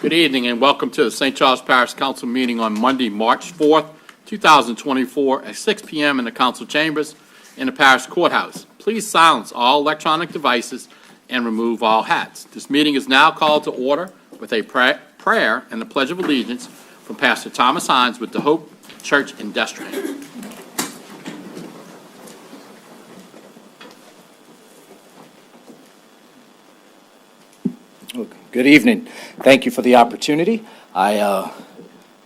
Good evening and welcome to the St. Charles Parish Council meeting on Monday, March 4th, 2024 at 6 p.m. in the council chambers in the parish courthouse. Please silence all electronic devices and remove all hats. This meeting is now called to order with a prayer and the Pledge of Allegiance from Pastor Thomas Hines with the Hope Church in Destrehan. Good evening. Thank you for the opportunity. I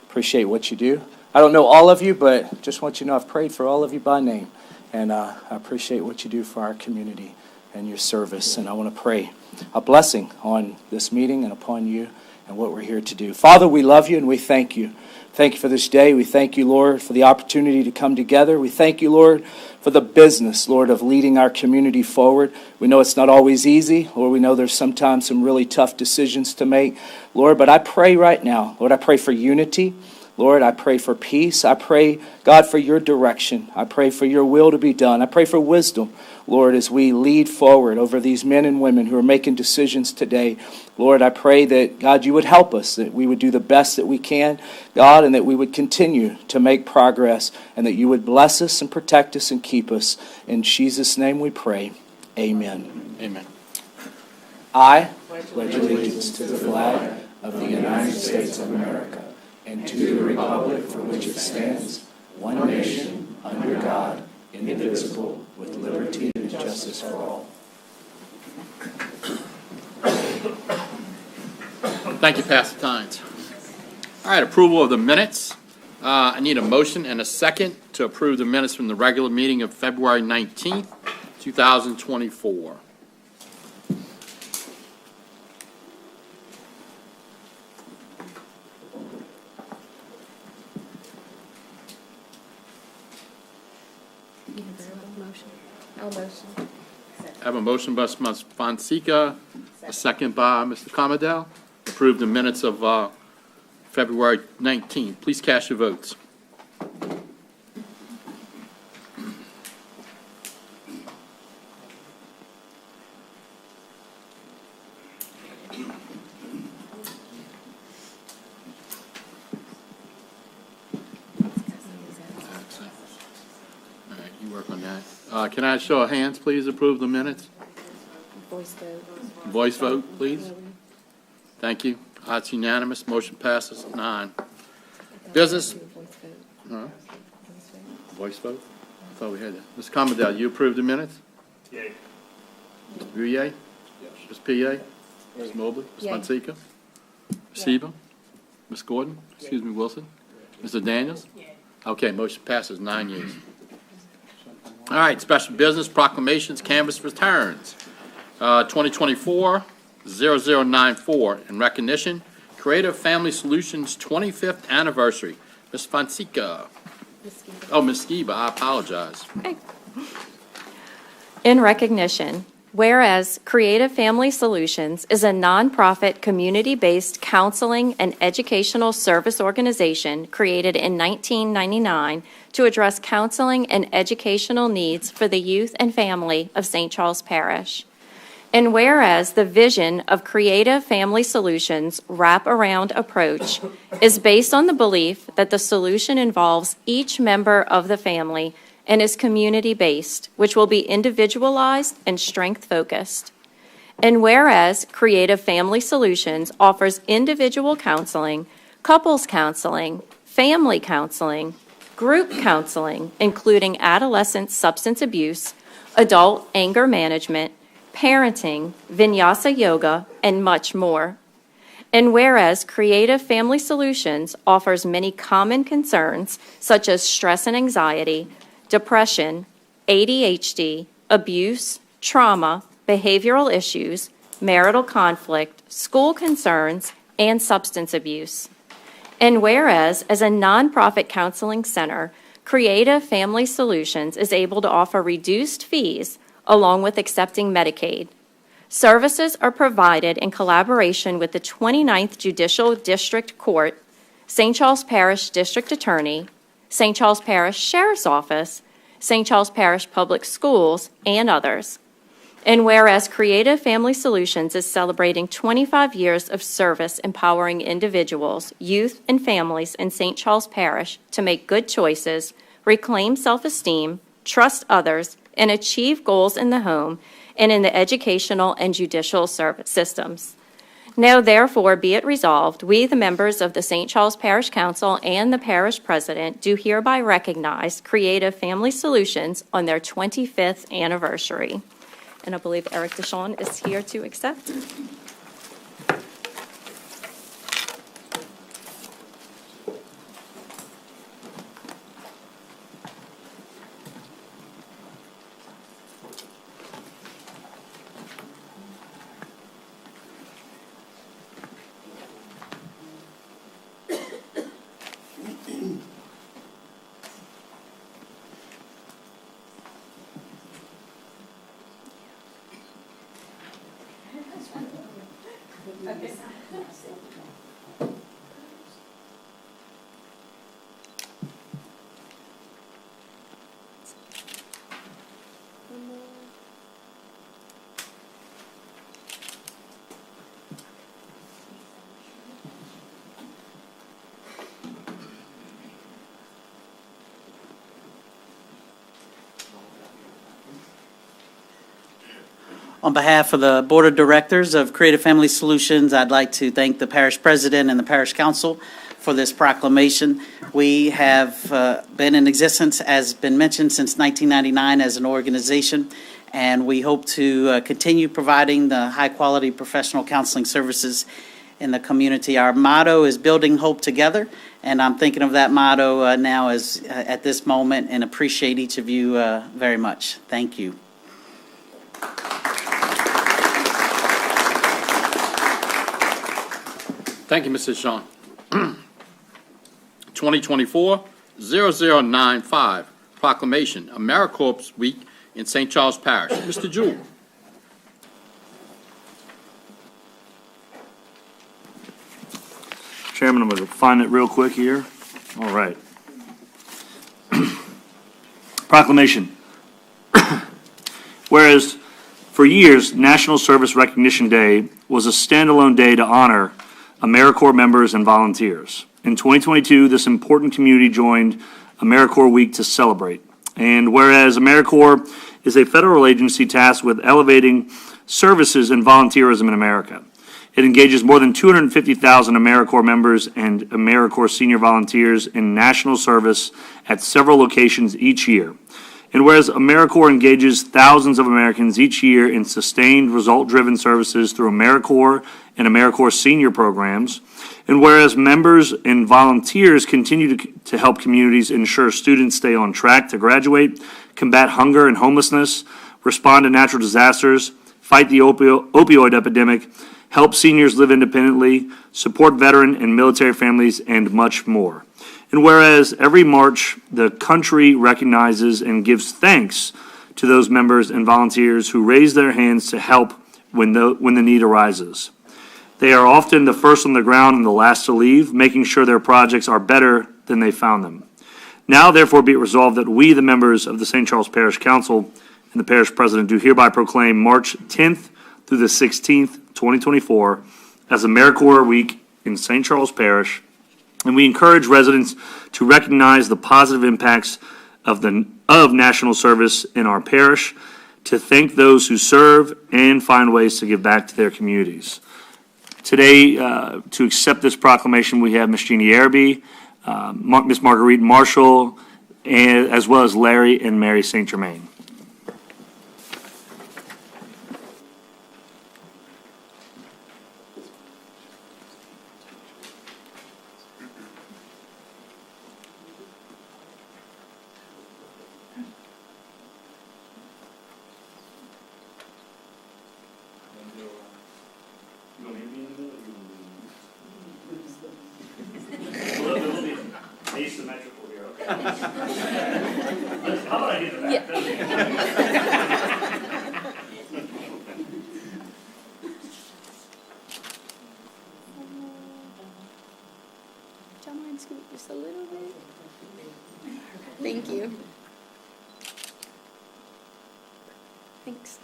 appreciate what you do. I don't know all of you, but just want you to know I've prayed for all of you by name, and I appreciate what you do for our community and your service, and I want to pray a blessing on this meeting and upon you and what we're here to do. Father, we love you and we thank you. Thank you for this day. We thank you, Lord, for the opportunity to come together. We thank you, Lord, for the business, Lord, of leading our community forward. We know it's not always easy, Lord. We know there's sometimes some really tough decisions to make, Lord. But I pray right now, Lord, I pray for unity. Lord, I pray for peace. I pray, God, for your direction. I pray for your will to be done. I pray for wisdom, Lord, as we lead forward over these men and women who are making decisions today. Lord, I pray that, God, you would help us, that we would do the best that we can, God, and that we would continue to make progress, and that you would bless us and protect us and keep us. In Jesus' name we pray. Amen. Amen. I pledge allegiance to the flag of the United States of America and to the republic for which it stands, one nation, under God, indivisible, with liberty and justice for all. Thank you, Pastor Tynes. All right, approval of the minutes. I need a motion and a second to approve the minutes from the regular meeting of February 19th, 2024. I have a motion by Ms. Fonseca, a second by Mr. Commodell. Approve the minutes of February 19th. Please cast your votes. All right, you work on that. Can I show of hands, please, approve the minutes? Voice vote. Voice vote, please. Thank you. That's unanimous. Motion passes 9. Business. Huh? Voice vote? I thought we had that. Ms. Commodell, you approve the minutes? Yay. Mr. Bouye? Ms. P.A.? Ms. Mobley? Ms. Fonseca? Ms. Seba? Ms. Gordon? Excuse me, Wilson? Mr. Daniels? Okay, motion passes 9 yeas. All right, special business, proclamations, canvas returns. 2024-0094 in recognition, Creative Family Solutions 25th anniversary. Ms. Fonseca. Oh, Ms. Skiba, I apologize. Okay. In recognition, whereas Creative Family Solutions is a nonprofit community-based counseling and educational service organization created in 1999 to address counseling and educational needs for the youth and family of St. Charles Parish. And whereas the vision of Creative Family Solutions' wrap-around approach is based on the belief that the solution involves each member of the family and is community-based, which will be individualized and strength-focused. And whereas Creative Family Solutions offers individual counseling, couples counseling, family counseling, group counseling, including adolescent substance abuse, adult anger management, parenting, vinyasa yoga, and much more. And whereas Creative Family Solutions offers many common concerns such as stress and anxiety, depression, ADHD, abuse, trauma, behavioral issues, marital conflict, school concerns, and substance abuse. And whereas, as a nonprofit counseling center, Creative Family Solutions is able to offer reduced fees along with accepting Medicaid. Services are provided in collaboration with the 29th Judicial District Court, St. Charles Parish District Attorney, St. Charles Parish Sheriff's Office, St. Charles Parish Public Schools, and others. And whereas Creative Family Solutions is celebrating 25 years of service empowering individuals, youth, and families in St. Charles Parish to make good choices, reclaim self-esteem, trust others, and achieve goals in the home and in the educational and judicial service systems. Now, therefore, be it resolved, we, the members of the St. Charles Parish Council and the Parish President, do hereby recognize Creative Family Solutions on their 25th anniversary. And I believe Eric Deshawn is here to accept. On behalf of the Board of Directors of Creative Family Solutions, I'd like to thank the Parish President and the Parish Council for this proclamation. We have been in existence, as been mentioned, since 1999 as an organization, and we hope to continue providing the high-quality professional counseling services in the community. Our motto is Building Hope Together, and I'm thinking of that motto now as at this moment, and appreciate each of you very much. Thank you. Thank you, Mrs. Shawn. 2024-0095, proclamation, AmeriCorps Week in St. Charles Parish. Mr. Jewell. Chairman, I'm going to find it real quick here. All right. Proclamation. Whereas for years, National Service Recognition Day was a standalone day to honor AmeriCorps members and volunteers. In 2022, this important community joined AmeriCorps Week to celebrate. And whereas AmeriCorps is a federal agency tasked with elevating services and volunteerism in America, it engages more than 250,000 AmeriCorps members and AmeriCorps senior volunteers in national service at several locations each year. And whereas AmeriCorps engages thousands of Americans each year in sustained, result-driven services through AmeriCorps and AmeriCorps senior programs, and whereas members and volunteers continue to help communities ensure students stay on track to graduate, combat hunger and homelessness, respond to natural disasters, fight the opioid epidemic, help seniors live independently, support veteran and military families, and much more. And whereas every March, the country recognizes and gives thanks to those members and volunteers who raise their hands to help when the need arises. They are often the first on the ground and the last to leave, making sure their projects are better than they found them. Now, therefore, be it resolved that we, the members of the St. Charles Parish Council and the Parish President, do hereby proclaim March 10th through the 16th, 2024, as AmeriCorps Week in St. Charles Parish, and we encourage residents to recognize the positive impacts of national service in our parish, to thank those who serve, and find ways to give back to their communities. Today, to accept this proclamation, we have Ms. Jeannie Araby, Ms. Marguerite Marshall, and as well as Larry and Mary St. Germain. Asymmetrical here, okay? How about I get the back? Yeah. Don't mind scoot just a little bit. Thank you. Thanks.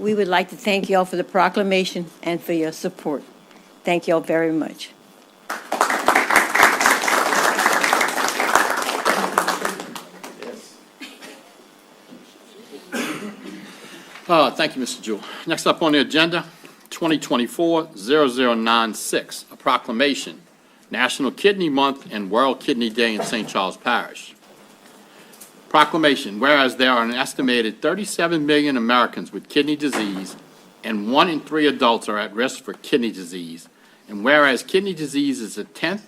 we would like to thank y'all for the proclamation and for your support. Thank y'all very much. Thank you, Mr. Jewell. Next up on the agenda, 2024-0096, a proclamation, National Kidney Month and World Kidney Day in St. Charles Parish. Proclamation, whereas there are an estimated 37 million Americans with kidney disease and 1 in 3 adults are at risk for kidney disease, and whereas kidney disease is the 10th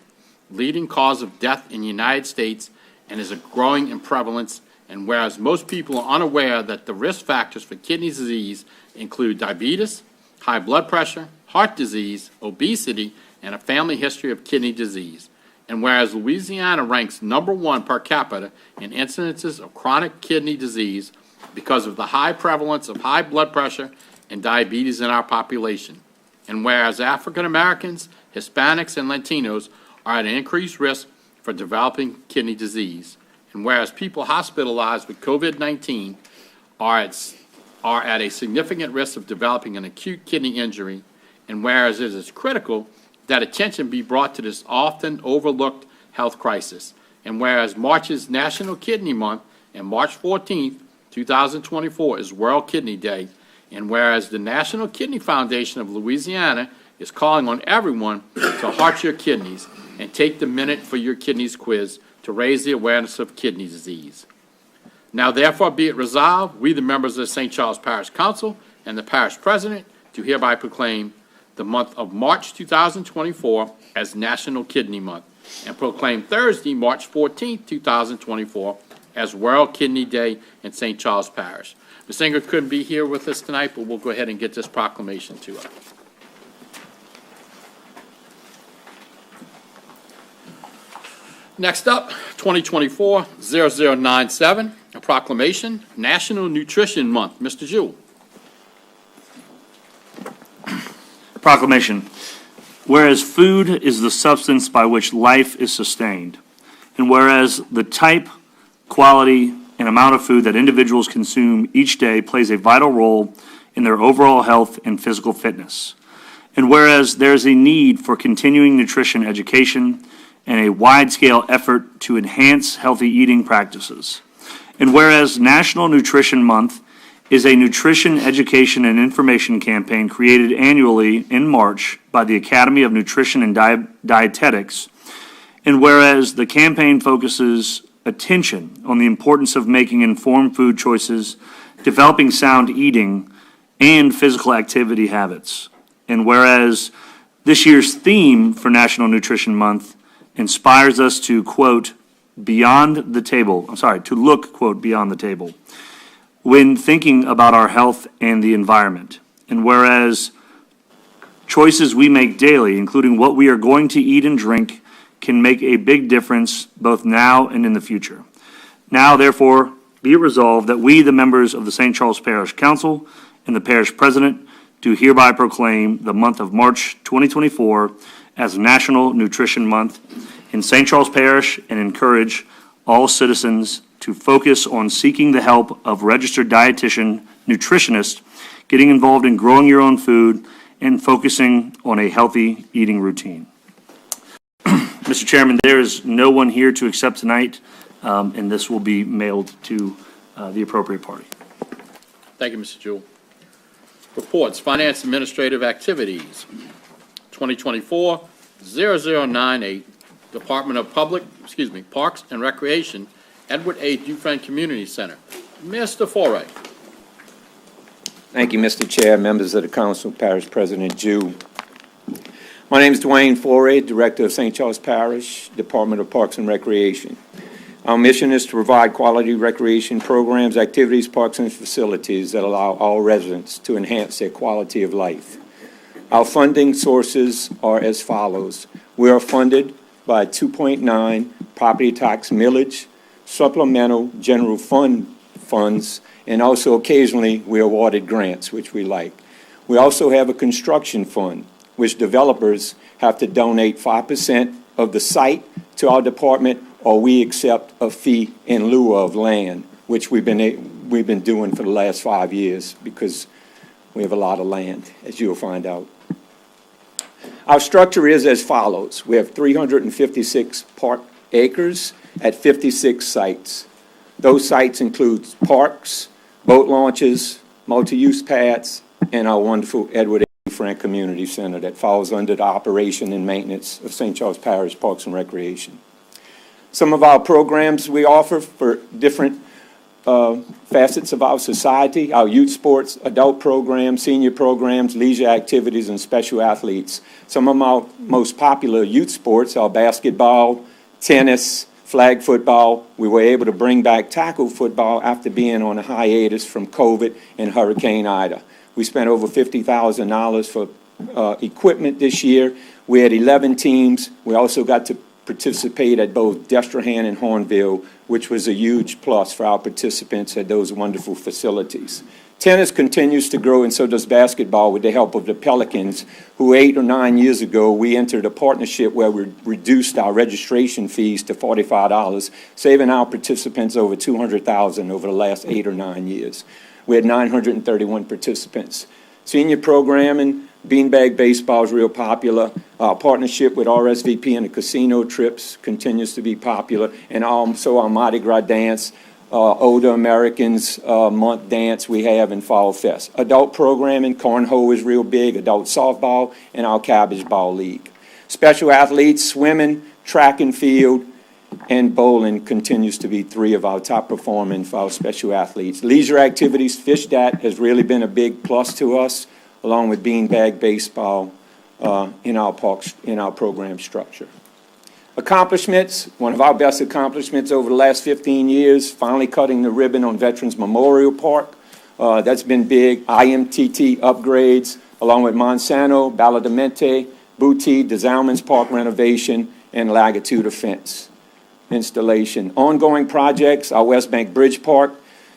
leading cause of death in the United States and is growing in prevalence, and whereas most people are unaware that the risk factors for kidney disease include diabetes, high blood pressure, heart disease, obesity, and a family history of kidney disease. And whereas Louisiana ranks #1 per capita in incidences of chronic kidney disease because of the high prevalence of high blood pressure and diabetes in our population. And whereas African Americans, Hispanics, and Latinos are at an increased risk for developing kidney disease. And whereas people hospitalized with COVID-19 are at a significant risk of developing an acute kidney injury, and whereas it is critical that attention be brought to this often overlooked health crisis, and whereas March is National Kidney Month and March 14th, 2024 is World Kidney Day, and whereas the National Kidney Foundation of Louisiana is calling on everyone to heart your kidneys and take the Minute for Your Kidneys quiz to raise the awareness of kidney disease. Now therefore be it resolved, we the members of the St. Charles Parish Council and the Parish President do hereby proclaim the month of March 2024 as National Kidney Month and proclaim Thursday, March 14th, 2024 as World Kidney Day in St. Charles Parish. Ms. Singer couldn't be here with us tonight, but we'll go ahead and get this proclamation to her. Next up, 2024-0097, a proclamation, National Nutrition Month. Mr. Jewell. Proclamation. Whereas food is the substance by which life is sustained, and whereas the type, quality, and amount of food that individuals consume each day plays a vital role in their overall health and physical fitness, and whereas there is a need for continuing nutrition education and a wide-scale effort to enhance healthy eating practices. And whereas National Nutrition Month is a nutrition education and information campaign created annually in March by the Academy of Nutrition and Dietetics, and whereas the campaign focuses attention on the importance of making informed food choices, developing sound eating, and physical activity habits. And whereas this year's theme for National Nutrition Month inspires us to, quote, beyond the table, to look, quote, beyond the table when thinking about our health and the environment. And whereas choices we make daily, including what we are going to eat and drink, can make a big difference both now and in the future. Now, therefore, be it resolved that we, the members of the St. Charles Parish Council and the Parish President, do hereby proclaim the month of March 2024 as National Nutrition Month in St. Charles Parish and encourage all citizens to focus on seeking the help of registered dietitian, nutritionist, getting involved in growing your own food, and focusing on a healthy eating routine. Mr. Chairman, there is no one here to accept tonight, and this will be mailed to the appropriate party. Thank you, Mr. Jewell. Reports, Finance Administrative Activities, 2024-0098, Department of Parks and Recreation, Edward A. Dufresne Community Center. Mr. Foray. Thank you, Mr. Chair, members of the Council, Parish President Jew. My name is Dwayne Foray, Director of St. Charles Parish, Department of Parks and Recreation. Our mission is to provide quality recreation programs, activities, parks, and facilities that allow all residents to enhance their quality of life. Our funding sources are as follows. We are funded by 2.9 property tax millage, supplemental general funds, and also occasionally we awarded grants, which we like. We also have a construction fund, which developers have to donate 5% of the site to our department, or we accept a fee in lieu of land, which we've been doing for the last 5 years because We have a lot of land, as you'll find out. Our structure is as follows. We have 356 park acres at 56 sites. Those sites include parks, boat launches, multi-use pads, and our wonderful Edward A. Frank Community Center that falls under the operation and maintenance of St. Charles Parish Parks and Recreation. Some of our programs we offer for different facets of our society, our youth sports, adult programs, senior programs, leisure activities, and special athletes. Some of our most popular youth sports are basketball, tennis, flag football. We were able to bring back tackle football after being on a hiatus from COVID and Hurricane Ida. We spent over $50,000 for equipment this year. We had 11 teams. We also got to participate at both Destrehan and Hornville, which was a huge plus for our participants at those wonderful facilities. Tennis continues to grow, and so does basketball with the help of the Pelicans, who 8 or 9 years ago, we entered a partnership where we reduced our registration fees to $45, saving our participants over $200,000 over the last 8 or 9 years. We had 931 participants. Senior programming, beanbag baseball is real popular. Our partnership with RSVP and the casino trips continues to be popular, and also our Mardi Gras dance, Older Americans Month dance we have in Fall Fest. Adult programming, cornhole is real big, adult softball, and our cabbage ball league. Special athletes, swimming, track and field, and bowling continues to be 3 of our top performing for our special athletes. Leisure activities, Fish Dat has really been a big plus to us, along with beanbag baseball in our parks, in our program structure. Accomplishments, one of our best accomplishments over the last 15 years, finally cutting the ribbon on Veterans Memorial Park. That's been big. IMTT upgrades, along with Monsanto, Balladamente, Booty, DeZalman's Park renovation, and Lagitude fence installation. Ongoing projects, our West Bank Bridge Park,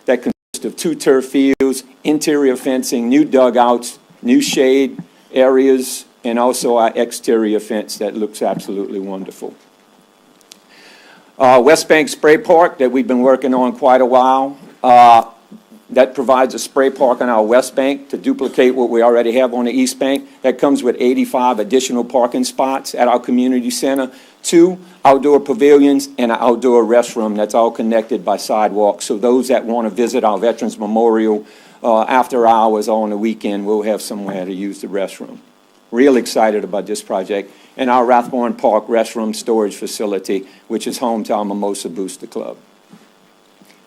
that consists of 2 turf fields, interior fencing, new dugouts, new shade areas, and also our exterior fence that looks absolutely wonderful. West Bank Spray Park that we've been working on quite a while. That provides a spray park on our West Bank to duplicate what we already have on the East Bank. That comes with 85 additional parking spots at our community center, 2 outdoor pavilions, and an outdoor restroom that's all connected by sidewalks. So those that want to visit our Veterans Memorial after hours or on the weekend will have somewhere to use the restroom. Real excited about this project. And our Rathborne Park restroom storage facility, which is home to our Mimosa Booster Club.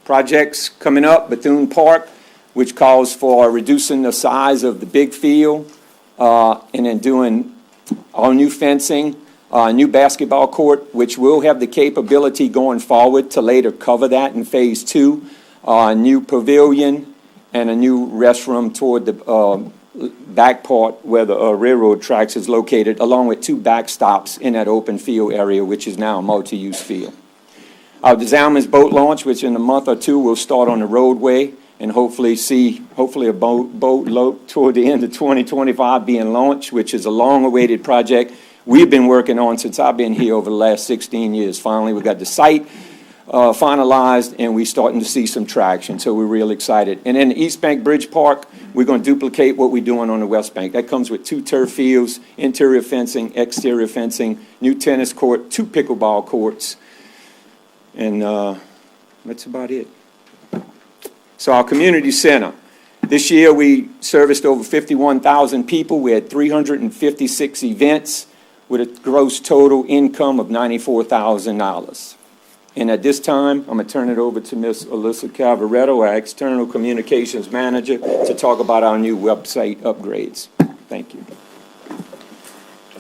Projects coming up, Bethune Park, which calls for reducing the size of the big field, and then doing all new fencing, new basketball court, which will have the capability going forward to later cover that in phase 2, new pavilion, and a new restroom toward the back part where the railroad tracks is located, along with 2 backstops in that open field area, which is now a multi-use field. Our DeZalman's boat launch, which in a month or 2 will start on the roadway and hopefully a boat toward the end of 2025 being launched, which is a long-awaited project we've been working on since I've been here over the last 16 years. Finally, we got the site finalized, and we're starting to see some traction, so we're real excited. And then the East Bank Bridge Park, we're going to duplicate what we're doing on the West Bank. That comes with 2 turf fields, interior fencing, exterior fencing, new tennis court, 2 pickleball courts, and that's about it. So our community center. This year we serviced over 51,000 people. We had 356 events with a gross total income of $94,000. And at this time, I'm going to turn it over to Ms. Alyssa Calvaretto, our External Communications Manager, to talk about our new website upgrades. Thank you.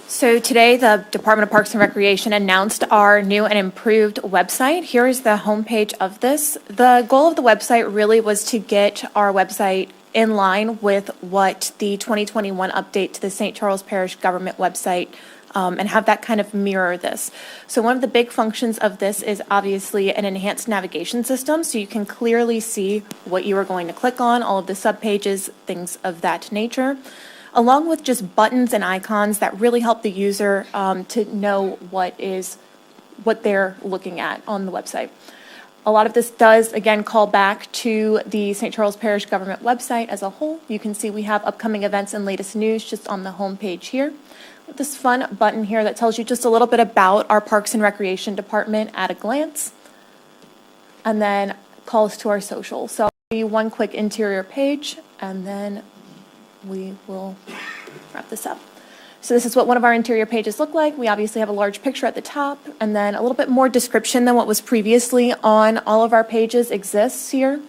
So today, the Department of Parks and Recreation announced our new and improved website. Here is the homepage of this. The goal of the website really was to get our website in line with what the 2021 update to the St. Charles Parish government website and have that kind of mirror this. So one of the big functions of this is obviously an enhanced navigation system, so you can clearly see what you are going to click on, all of the subpages, things of that nature, along with just buttons and icons that really help the user to know what they're looking at on the website. A lot of this does, again, call back to the St. Charles Parish government website as a whole. You can see we have upcoming events and latest news just on the homepage here. With this fun button here that tells you just a little bit about our Parks and Recreation Department at a glance. And then calls to our social. So I'll give you one quick interior page, and then we will wrap this up. So this is what one of our interior pages look like. We obviously have a large picture at the top, and then a little bit more description than what was previously on all of our pages exists here,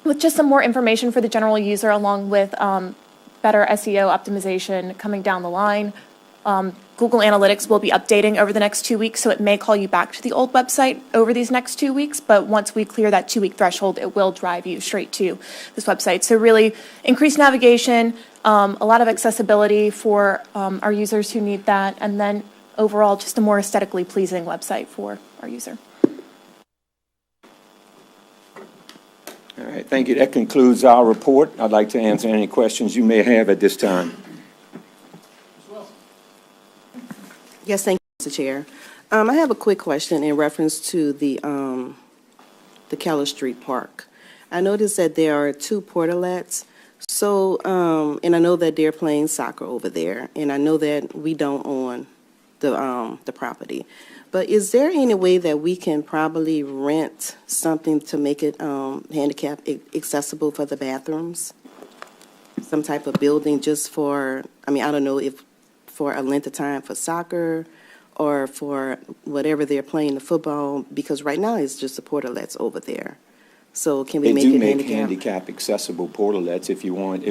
with just some more information for the general user, along with better SEO optimization coming down the line. Google Analytics will be updating over the next 2 weeks, so it may call you back to the old website over these next 2 weeks, but once we clear that 2-week threshold, it will drive you straight to this website. So really increased navigation, a lot of accessibility for our users who need that, and then overall just a more aesthetically pleasing website for our user. All right, thank you. That concludes our report. I'd like to answer any questions you may have at this time. Yes, thank you, Mr. Chair. I have a quick question in reference to the Keller Street Park. I noticed that there are 2 portalets. So, and I know that they're playing soccer over there, and I know that we don't own the property. But is there any way that we can probably rent something to make it handicap accessible for the bathrooms? Some type of building just for, I mean, I don't know if for a length of time for soccer or for whatever they're playing the football, because right now it's just the portalets over there. So can we make it handicap? They do make handicap accessible portalets. If you want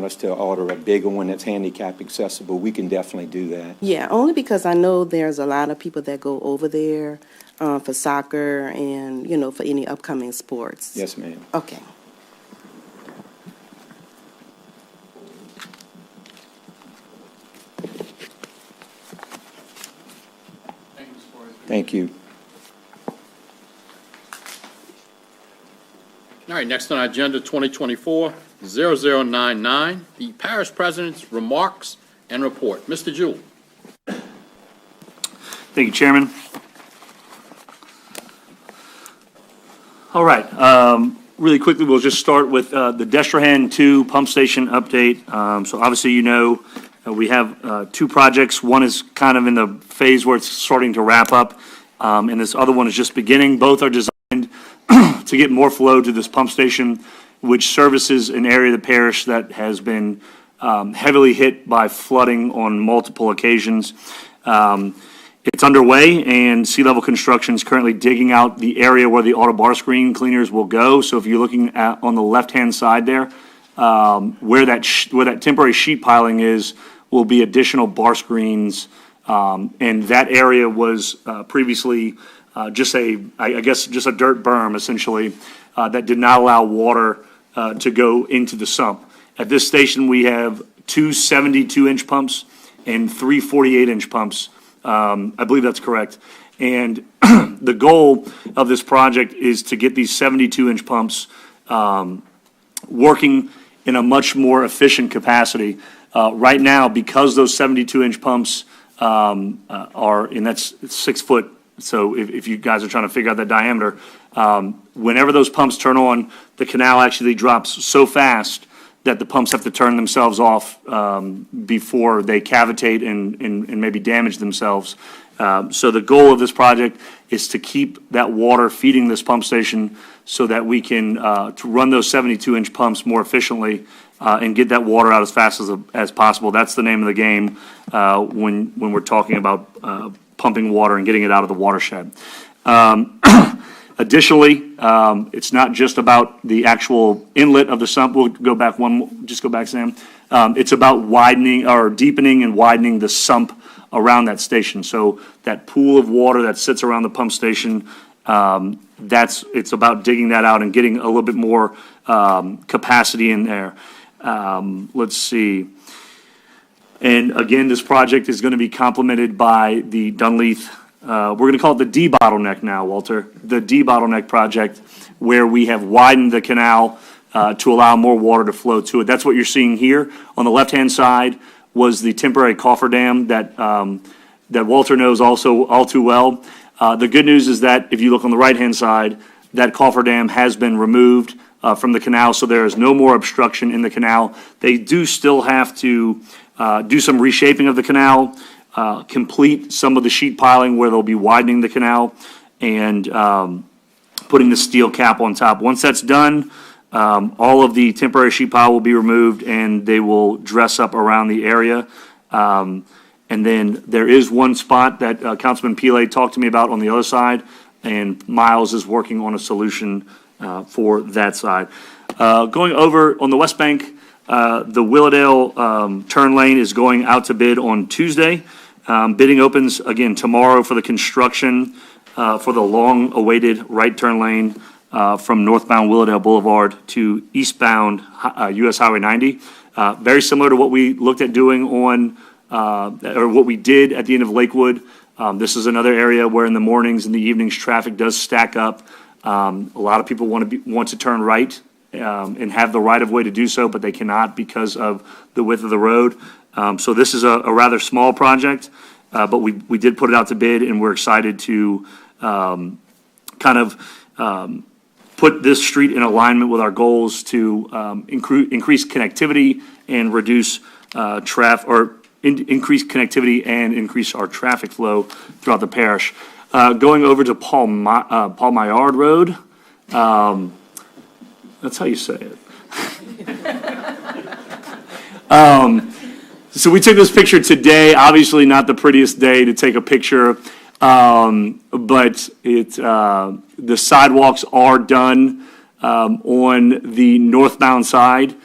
us to order a bigger one that's handicap accessible, we can definitely do that. Yeah, only because I know there's a lot of people that go over there for soccer and, you know, for any upcoming sports. Yes, ma'am. Okay. Thank you. All right, next on our agenda, 2024-0099, the parish president's remarks and report. Mr. Jewell. Thank you, Chairman. All right, really quickly, we'll just start with the Destrehan 2 pump station update. So obviously, you know, we have 2 projects. One is kind of in the phase where it's starting to wrap up, and this other one is just beginning. Both are designed to get more flow to this pump station, which services an area of the parish that has been heavily hit by flooding on multiple occasions. It's underway, and sea level construction is currently digging out the area where the auto bar screen cleaners will go. So if you're looking at on the left-hand side there, where that temporary sheet piling is, will be additional bar screens, and that area was previously just a dirt berm, essentially, that did not allow water to go into the sump. At this station, we have 2 72-inch pumps and 3 48-inch pumps. I believe that's correct. And the goal of this project is to get these 72-inch pumps working in a much more efficient capacity. Right now, because those 72-inch pumps are, and that's 6 foot. So if you guys are trying to figure out that diameter, whenever those pumps turn on, the canal actually drops so fast that the pumps have to turn themselves off before they cavitate and maybe damage themselves. So the goal of this project is to keep that water feeding this pump station so that we can to run those 72-inch pumps more efficiently and get that water out as fast as possible. That's the name of the game when we're talking about pumping water and getting it out of the watershed. Additionally, it's not just about the actual inlet of the sump. We'll go back just go back, Sam. It's about widening or deepening and widening the sump around that station. So that pool of water that sits around the pump station, it's about digging that out and getting a little bit more capacity in there. Let's see. And again, this project is going to be complemented by the Dunleith, we're going to call it the de-bottleneck now, Walter, the de-bottleneck project, where we have widened the canal to allow more water to flow to it. That's what you're seeing here. On the left-hand side was the temporary coffer dam that Walter knows also all too well. The good news is that if you look on the right-hand side, that cofferdam has been removed from the canal, so there is no more obstruction in the canal. They do still have to do some reshaping of the canal, complete some of the sheet piling where they'll be widening the canal, and putting the steel cap on top. Once that's done, all of the temporary sheet pile will be removed, and they will dress up around the area. And then there is one spot that Councilman Pile talked to me about on the other side, and Miles is working on a solution for that side. Going over on the West Bank, the Willowdale turn lane is going out to bid on Tuesday. Bidding opens again tomorrow for the construction for the long-awaited right turn lane from northbound Willowdale Boulevard to eastbound US Highway 90. Very similar to what we looked at doing on, or what we did at the end of Lakewood. This is another area where in the mornings and the evenings, traffic does stack up. A lot of people want to turn right and have the right-of-way to do so, but they cannot because of the width of the road. So this is a rather small project, but we did put it out to bid, and we're excited to put this street in alignment with our goals to increase connectivity and reduce increase connectivity and increase our traffic flow throughout the parish. Going over to Paul Maillard Road, that's how you say it. So we took this picture today, obviously not the prettiest day to take a picture, but the sidewalks are done on the northbound side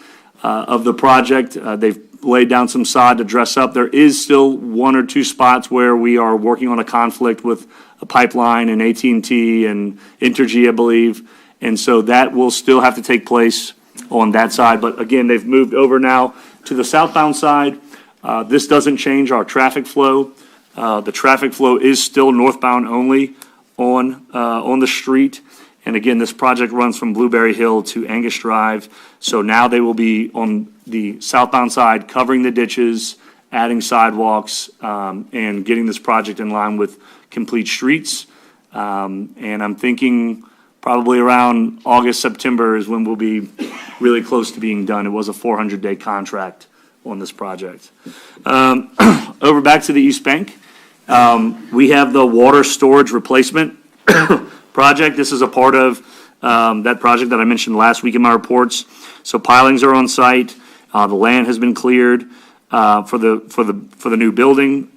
of the project. They've laid down some sod to dress up. There is still one or two spots where we are working on a conflict with a pipeline and AT&T and Entergy, I believe, and so that will still have to take place on that side. But again, they've moved over now to the southbound side. This doesn't change our traffic flow. The traffic flow is still northbound only on the street. And again, this project runs from Blueberry Hill to Angus Drive. So now they will be on the southbound side, covering the ditches, adding sidewalks, and getting this project in line with complete streets. And I'm thinking probably around August, September is when we'll be really close to being done. It was a 400-day contract on this project. Over back to the East Bank, we have the water storage replacement project. This is a part of that project that I mentioned last week in my reports. So pilings are on site. The land has been cleared for the new building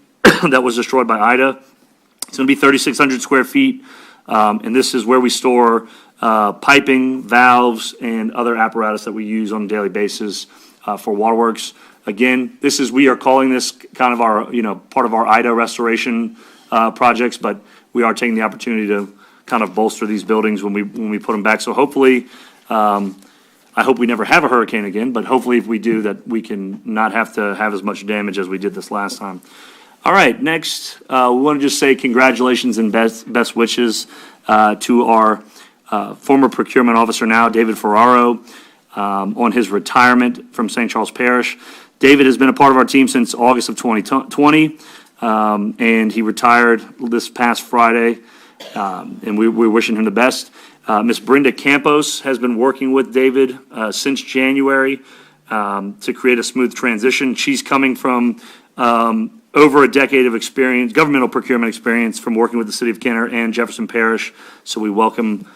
that was destroyed by Ida. It's going to be 3,600 square feet, and this is where we store piping, valves, and other apparatus that we use on a daily basis for waterworks. Again, we are calling this kind of our, part of our Ida restoration projects, but we are taking the opportunity to kind of bolster these buildings when we put them back. So hopefully, I hope we never have a hurricane again, but hopefully if we do, that we can not have to have as much damage as we did this last time. All right, next, we want to just say congratulations and best wishes to our former procurement officer now, David Ferraro, on his retirement from St. Charles Parish. David has been a part of our team since August of 2020, and he retired this past Friday, and we're wishing him the best. Miss Brenda Campos has been working with David since January to create a smooth transition. She's coming from over a decade of experience, governmental procurement experience, from working with the City of Kenner and Jefferson Parish, so we welcome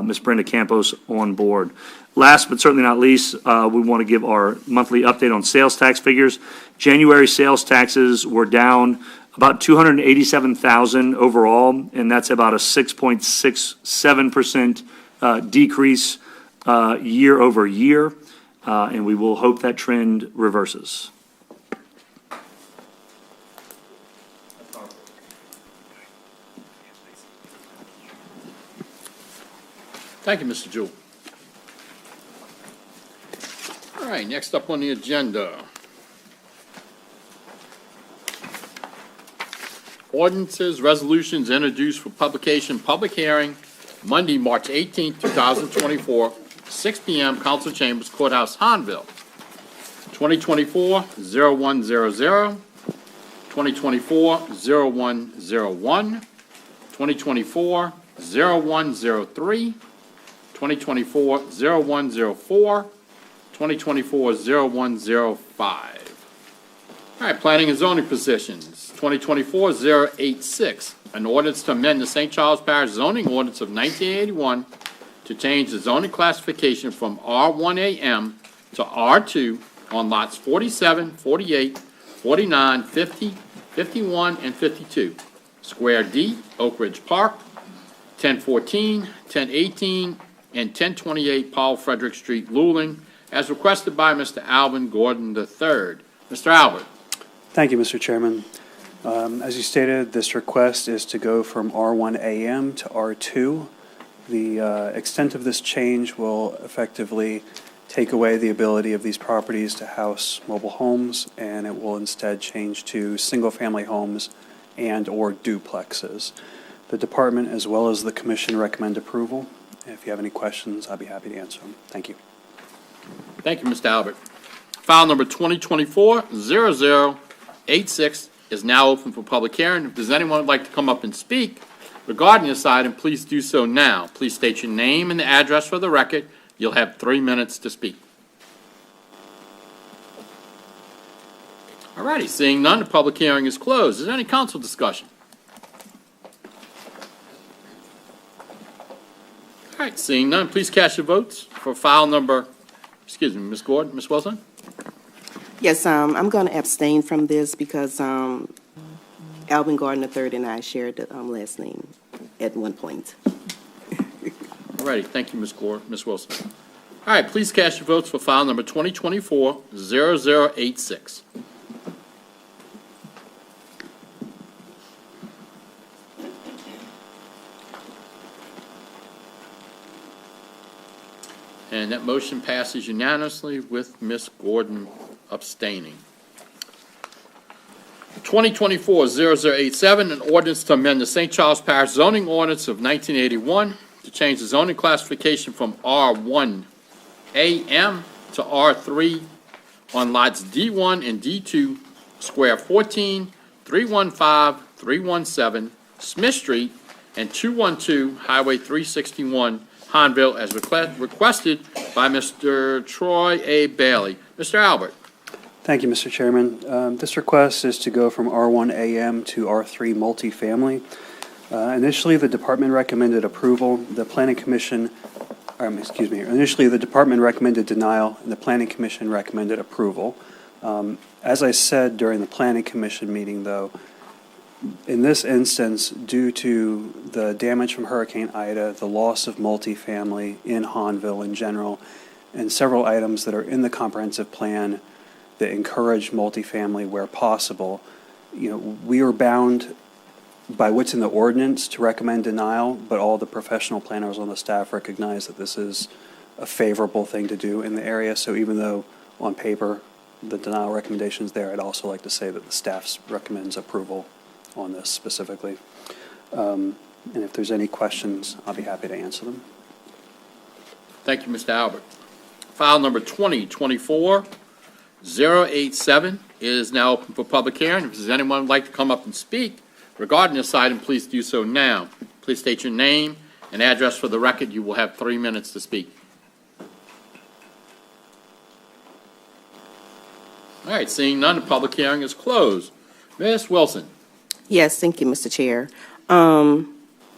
Miss Brenda Campos on board. Last but certainly not least, we want to give our monthly update on sales tax figures. January sales taxes were down about $287,000 overall, and that's about a 6.67% decrease year over year, and we will hope that trend reverses. Thank you, Mr. Jewell. All right, next up on the agenda. Ordinances, resolutions introduced for publication, public hearing, Monday, March 18, 2024, 6 p.m., Council Chambers, Courthouse, Hanville. 2024-0100, 2024-0101, 2024-0103, 2024-0104, 2024-0105. All right, planning and zoning positions, 2024-086, an ordinance to amend the St. Charles Parish zoning ordinance of 1981 to change the zoning classification from R1AM to R2 on lots 47, 48, 49, 50, 51, and 52. Square D, Oak Ridge Park, 1014, 1018, and 1028 Paul Frederick Street, Luling, as requested by Mr. Alvin Gordon III. Mr. Albert. Thank you, Mr. Chairman. As you stated, this request is to go from R1AM to R2. The extent of this change will effectively take away the ability of these properties to house mobile homes, and it will instead change to single-family homes and/or duplexes. The department, as well as the commission, recommend approval. If you have any questions, I'll be happy to answer them. Thank you. Thank you, Mr. Albert. File number 2024-0086 is now open for public hearing. If there's anyone who'd like to come up and speak regarding this item, please do so now. Please state your name and the address for the record. You'll have 3 minutes to speak. All righty, seeing none, the public hearing is closed. Is there any council discussion? All right, seeing none, please cast your votes for file number, excuse me, Ms. Gordon, Ms. Wilson? Yes, I'm going to abstain from this because Alvin Gordon III and I shared the last name at one point. All righty, thank you, Ms. Wilson. All right, please cast your votes for file number 2024-0086. And that motion passes unanimously with Ms. Gordon abstaining. 2024-0087, an ordinance to amend the St. Charles Parish zoning ordinance of 1981 to change the zoning classification from R1AM to R3 on lots D1 and D2, square 14, 315, 317, Smith Street, and 212, Highway 361, Hanville, as requested by Mr. Troy A. Bailey. Mr. Albert. Thank you, Mr. Chairman. This request is to go from R1AM to R3 multifamily. Initially, the department recommended approval. The Planning Commission, initially the department recommended denial, and the Planning Commission recommended approval. As I said during the Planning Commission meeting, though, in this instance, due to the damage from Hurricane Ida, the loss of multifamily in Hanville in general, and several items that are in the comprehensive plan that encourage multifamily where possible, we are bound by what's in the ordinance to recommend denial, but all the professional planners on the staff recognize that this is a favorable thing to do in the area. So even though on paper the denial recommendation is there, I'd also like to say that the staff recommends approval on this specifically. And if there's any questions, I'll be happy to answer them. Thank you, Mr. Albert. File number 2024-087 is now open for public hearing. If there's anyone who'd like to come up and speak regarding this item, please do so now. Please state your name and address for the record. You will have 3 minutes to speak. All right, seeing none, the public hearing is closed. Ms. Wilson. Yes, thank you, Mr. Chair.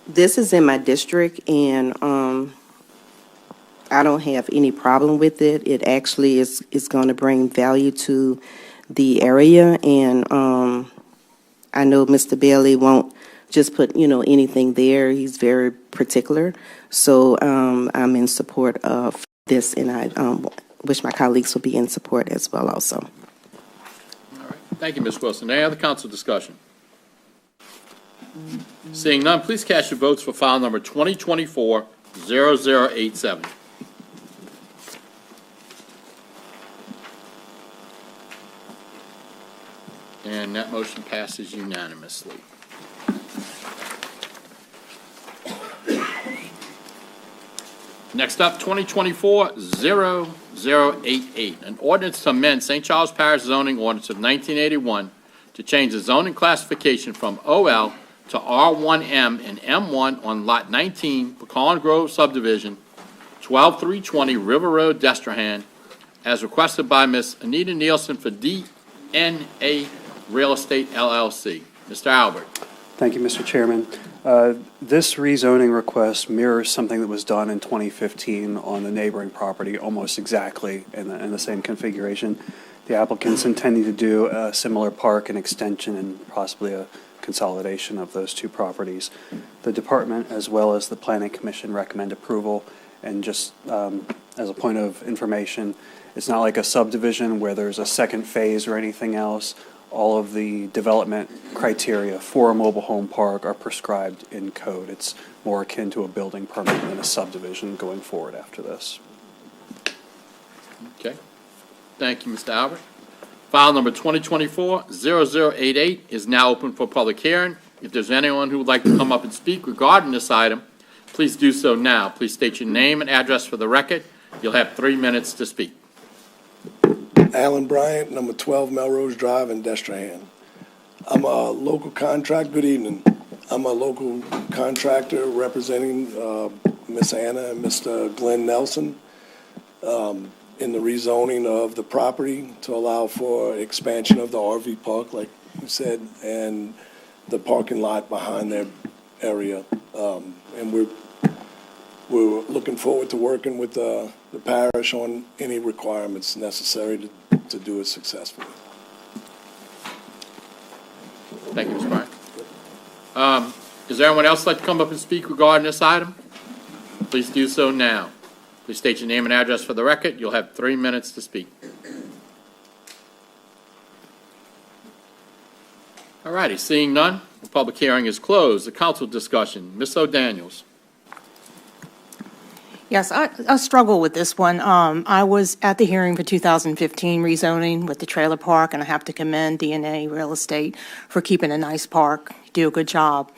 This is in my district, and I don't have any problem with it. It actually is going to bring value to the area, and I know Mr. Bailey won't just put, anything there. He's very particular. So I'm in support of this, and I wish my colleagues would be in support as well also. All right. Thank you, Ms. Wilson. Any other council discussion? Seeing none, please cast your votes for file number 2024-0087. And that motion passes unanimously. Next up, 2024-0088, an ordinance to amend St. Charles Parish zoning ordinance of 1981 to change the zoning classification from OL to R1M and M1 on Lot 19, Pecan Grove subdivision, 12320 River Road, Destrehan, as requested by Ms. Anita Nielsen for DNA Real Estate LLC. Mr. Albert. Thank you, Mr. Chairman. This rezoning request mirrors something that was done in 2015 on the neighboring property, almost exactly in the same configuration. The applicant's intending to do a similar park and extension and possibly a consolidation of those two properties. The department, as well as the Planning Commission, recommend approval. And just as a point of information, it's not like a subdivision where there's a second phase or anything else. All of the development criteria for a mobile home park are prescribed in code. It's more akin to a building permit than a subdivision going forward after this. Okay. Thank you, Mr. Albert. File number 2024-0088 is now open for public hearing. If there's anyone who would like to come up and speak regarding this item, please do so now. Please state your name and address for the record. You'll have 3 minutes to speak. Alan Bryant, number 12 Melrose Drive in Destrehan. I'm a local contractor. Good evening. I'm a local contractor representing Miss Anna and Mr. Glenn Nelson in the rezoning of the property to allow for expansion of the RV park, like you said, and the parking lot behind their area. And we're looking forward to working with the parish on any requirements necessary to do it successfully. Thank you, Mr. Bryant. Is there anyone else like to come up and speak regarding this item? Please do so now. Please state your name and address for the record. You'll have 3 minutes to speak. All righty, seeing none, the public hearing is closed. The council discussion. Ms. O'Daniels. Yes, I struggle with this one. I was at the hearing for 2015 rezoning with the trailer park, and I have to commend DNA Real Estate for keeping a nice park. You do a good job.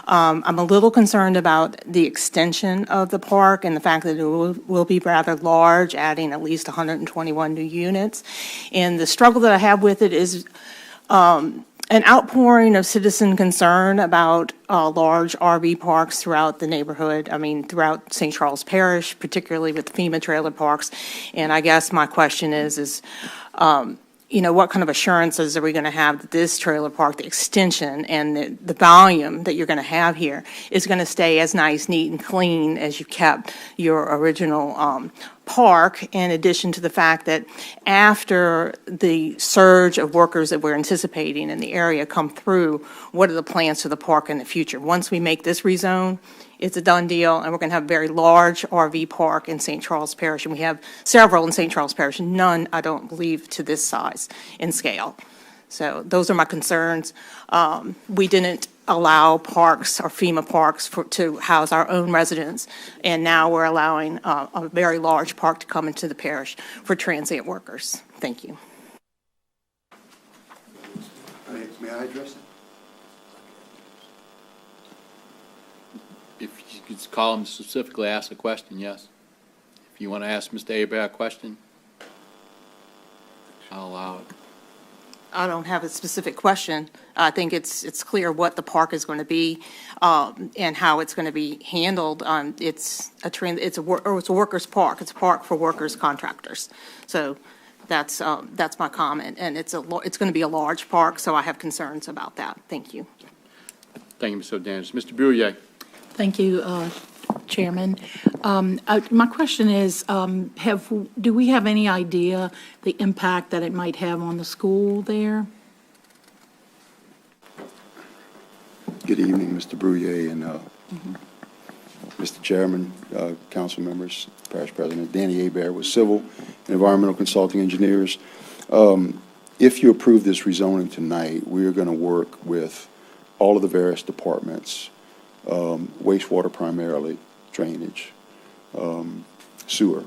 I'm a little concerned about the extension of the park and the fact that it will be rather large, adding at least 121 new units. And the struggle that I have with it is an outpouring of citizen concern about large RV parks throughout the neighborhood. I mean, throughout St. Charles Parish, particularly with FEMA trailer parks. And I guess my question is what kind of assurances are we going to have that this trailer park, the extension and the volume that you're going to have here is going to stay as nice, neat, and clean as you kept your original park, in addition to the fact that after the surge of workers that we're anticipating in the area come through, what are the plans for the park in the future? Once we make this rezone, it's a done deal, and we're going to have a very large RV park in St. Charles Parish, and we have several in St. Charles Parish, none, I don't believe, to this size in scale. So those are my concerns. We didn't allow parks or FEMA parks to house our own residents, and now we're allowing a very large park to come into the parish for transient workers. Thank you. May I address it? If you could call him specifically, ask a question, yes. If you want to ask Mr. Hebert a question, I'll allow it. I don't have a specific question. I think it's clear what the park is going to be and how it's going to be handled. It's a workers' park. It's a park for workers, contractors. So that's my comment. And it's going to be a large park, so I have concerns about that. Thank you. Thank you, Ms. O'Daniels. Mr. Brouillet. Thank you, Chairman. My question is, do we have any idea the impact that it might have on the school there? Good evening, Mr. Brouillet and Mr. Chairman, council members, Parish President. Danny Hebert with Civil and Environmental Consulting Engineers. If you approve this rezoning tonight, we are going to work with all of the various departments, wastewater primarily, drainage, sewer.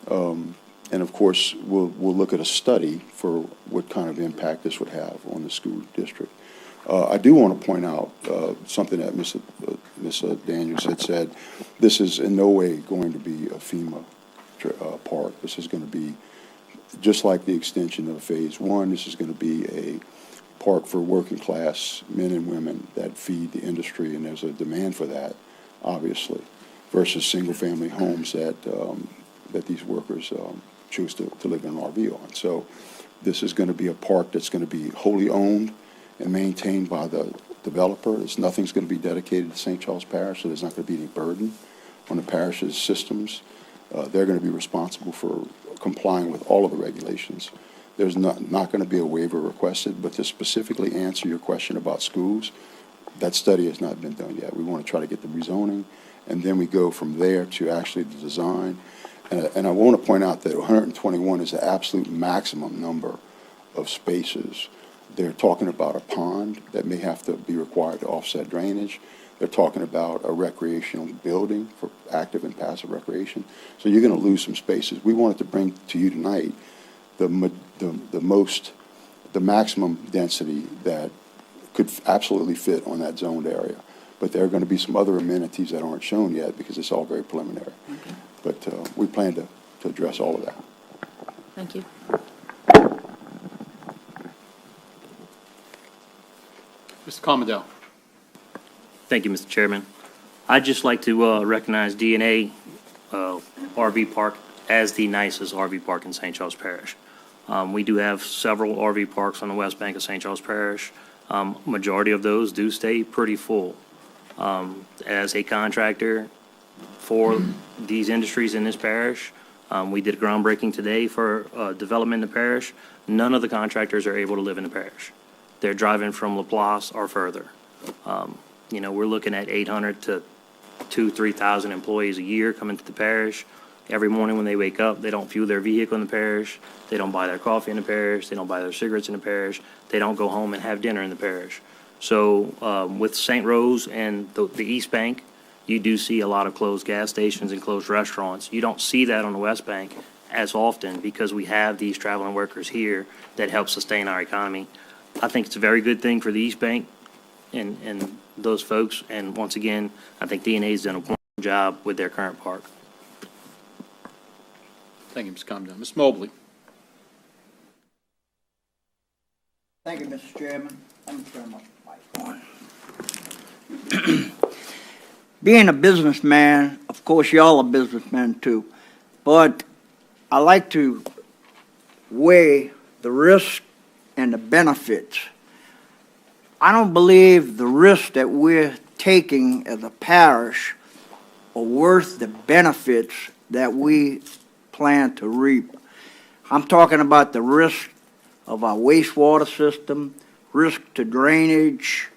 And of course, we'll look at a study for what kind of impact this would have on the school district. I do want to point out something that Ms. Daniels had said. This is in no way going to be a FEMA park. This is going to be just like the extension of Phase 1. This is going to be a park for working class men and women that feed the industry, and there's a demand for that, obviously, versus single-family homes that these workers choose to live in an RV on. So this is going to be a park that's going to be wholly owned and maintained by the developer. Nothing's going to be dedicated to St. Charles Parish, so there's not going to be any burden on the parish's systems. They're going to be responsible for complying with all of the regulations. There's not going to be a waiver requested, but to specifically answer your question about schools, that study has not been done yet. We want to try to get the rezoning, and then we go from there to actually the design. And I want to point out that 121 is the absolute maximum number of spaces. They're talking about a pond that may have to be required to offset drainage. They're talking about a recreational building for active and passive recreation. So you're going to lose some spaces. We wanted to bring to you tonight the maximum density that could absolutely fit on that zoned area. But there are going to be some other amenities that aren't shown yet because it's all very preliminary. Okay. But we plan to address all of that. Thank you. Mr. Commodore. Thank you, Mr. Chairman. I'd just like to recognize DNA RV Park as the nicest RV park in St. Charles Parish. We do have several RV parks on the west bank of St. Charles Parish. Majority of those do stay pretty full. As a contractor for these industries in this parish, we did groundbreaking today for development in the parish. None of the contractors are able to live in the parish. They're driving from LaPlace or further. We're looking at 800 to 3,000 employees a year coming to the parish. Every morning when they wake up, they don't fuel their vehicle in the parish. They don't buy their coffee in the parish. They don't buy their cigarettes in the parish. They don't go home and have dinner in the parish. So with St. Rose and the East Bank, you do see a lot of closed gas stations and closed restaurants. You don't see that on the West Bank as often because we have these traveling workers here that help sustain our economy. I think it's a very good thing for the East Bank and those folks. And once again, I think DNA's done a wonderful job with their current park. Thank you, Mr. Commodore. Ms. Mobley. Thank you, Mr. Chairman. Let me turn my mic on. Being a businessman, of course, y'all are businessmen too, but I like to weigh the risk and the benefits. I don't believe the risk that we're taking as a parish are worth the benefits that we plan to reap. I'm talking about the risk of our wastewater system, risk to drainage,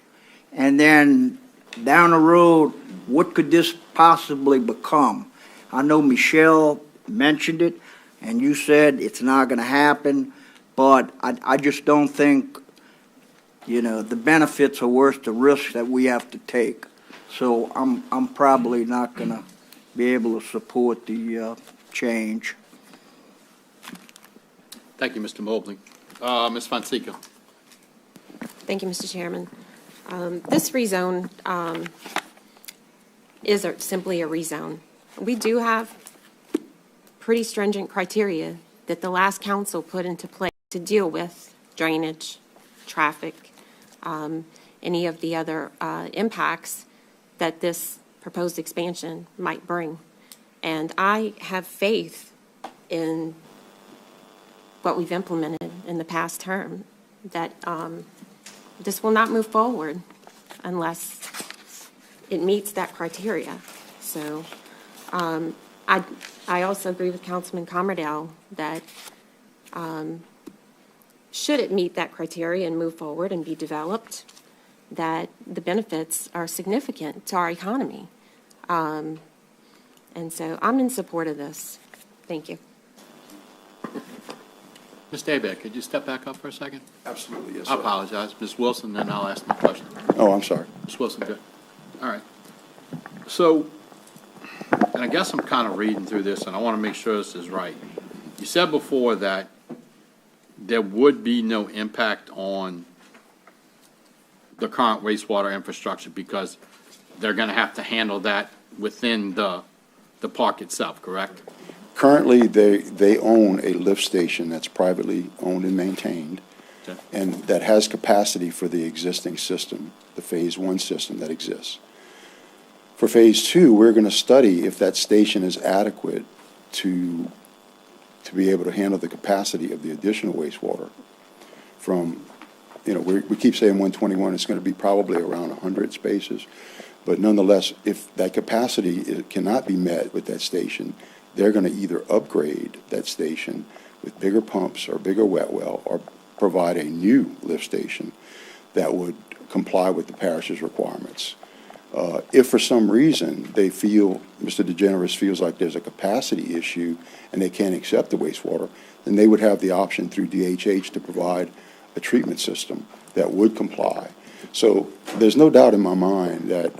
and then down the road, what could this possibly become? I know Michelle mentioned it, and you said it's not going to happen, but I just don't think, the benefits are worth the risk that we have to take. So I'm probably not going to be able to support the change. Thank you, Mr. Mobley. Ms. Fonseca. Thank you, Mr. Chairman. This rezone is simply a rezone. We do have pretty stringent criteria that the last council put into place to deal with drainage, traffic, any of the other impacts that this proposed expansion might bring. And I have faith in what we've implemented in the past term, that this will not move forward unless it meets that criteria. So I also agree with Councilman Commerdale that should it meet that criteria and move forward and be developed, that the benefits are significant to our economy. And so I'm in support of this. Thank you. Ms. Daybach, could you step back up for a second? Absolutely, yes, I sir. apologize. Ms. Wilson, then I'll ask my question. Oh, I'm sorry. Ms. Wilson, good. All right. So, and I guess I'm kind of reading through this, and I want to make sure this is right. You said before that there would be no impact on the current wastewater infrastructure because they're going to have to handle that within the park itself, correct? Currently, they own a lift station that's privately owned and maintained. Okay. And that has capacity for the existing system, the Phase 1 system that exists. For Phase 2, we're going to study if that station is adequate to be able to handle the capacity of the additional wastewater from, we keep saying 121, it's going to be probably around 100 spaces. But nonetheless, if that capacity cannot be met with that station, they're going to either upgrade that station with bigger pumps or bigger wet well, or provide a new lift station that would comply with the parish's requirements. If for some reason they feel, Mr. DeGeneres feels like there's a capacity issue and they can't accept the wastewater, then they would have the option through DHH to provide a treatment system that would comply. So there's no doubt in my mind that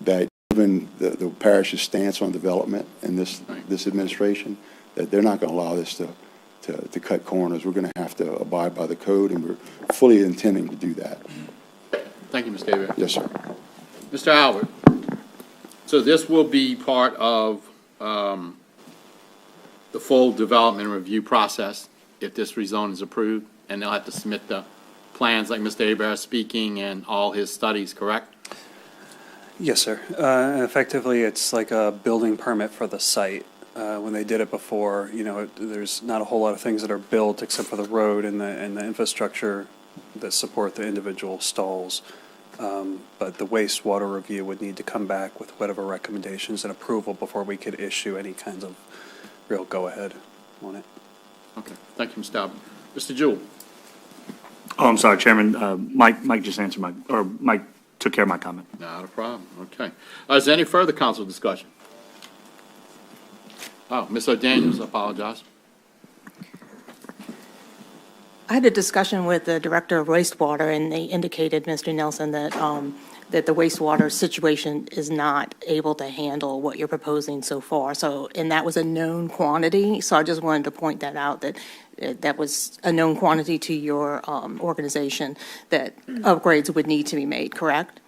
that given the parish's stance on development in this administration, that they're not going to allow this to cut corners. We're going to have to abide by the code, and we're fully intending to do that. Thank you, Mr. Aver. Yes, sir. Mr. Albert, so this will be part of the full development review process if this rezone is approved, and they'll have to submit the plans like Mr. Aver is speaking and all his studies, correct? Yes, sir. Effectively, it's like a building permit for the site. When they did it before, there's not a whole lot of things that are built except for the road and the infrastructure that support the individual stalls. But the wastewater review would need to come back with whatever recommendations and approval before we could issue any kinds of real go-ahead on it. Okay. Thank you, Mr. Albert. Mr. Jewell. Oh, I'm sorry, Chairman. Mike just answered Mike took care of my comment. Not a problem. Okay. Is there any further council discussion? Oh, Ms. O'Daniels, I apologize. I had a discussion with the director of wastewater, and they indicated, Mr. Nelson, that that the wastewater situation is not able to handle what you're proposing so far. So, and that was a known quantity. So I just wanted to point that out, that that was a known quantity to your organization, that upgrades would need to be made, correct?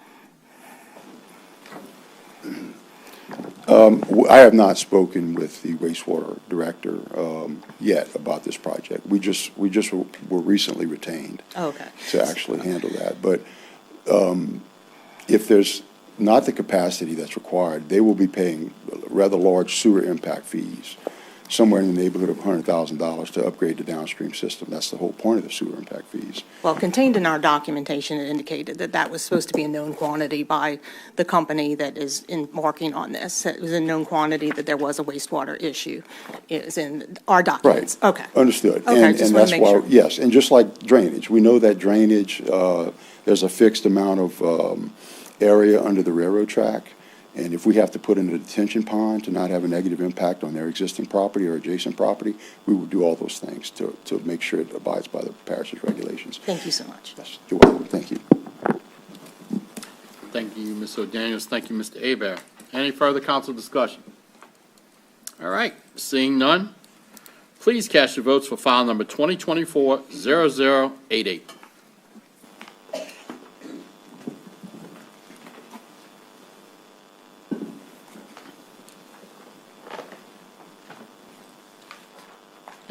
I have not spoken with the wastewater director yet about this project. We just were recently retained to actually handle that. But if there's not the capacity that's required, they will be paying rather large sewer impact fees, somewhere in the neighborhood of $100,000 to upgrade the downstream system. That's the whole point of the sewer impact fees. Well, contained in our documentation, it indicated that that was supposed to be a known quantity by the company that is embarking on this. It was a known quantity that there was a wastewater issue. It is in our documents. Right. Okay. Understood. Okay, And just that's wanna make why, sure. yes, and just like drainage, we know that drainage, there's a fixed amount of area under the railroad track. And if we have to put in a detention pond to not have a negative impact on their existing property or adjacent property, we will do all those things to make sure it abides by the parish's regulations. Thank you so much. Yes, you're welcome. Thank you. Thank you, Ms. O'Daniels. Thank you, Mr. Aver. Any further council discussion? All right, seeing none, please cast your votes for file number 2024-0088.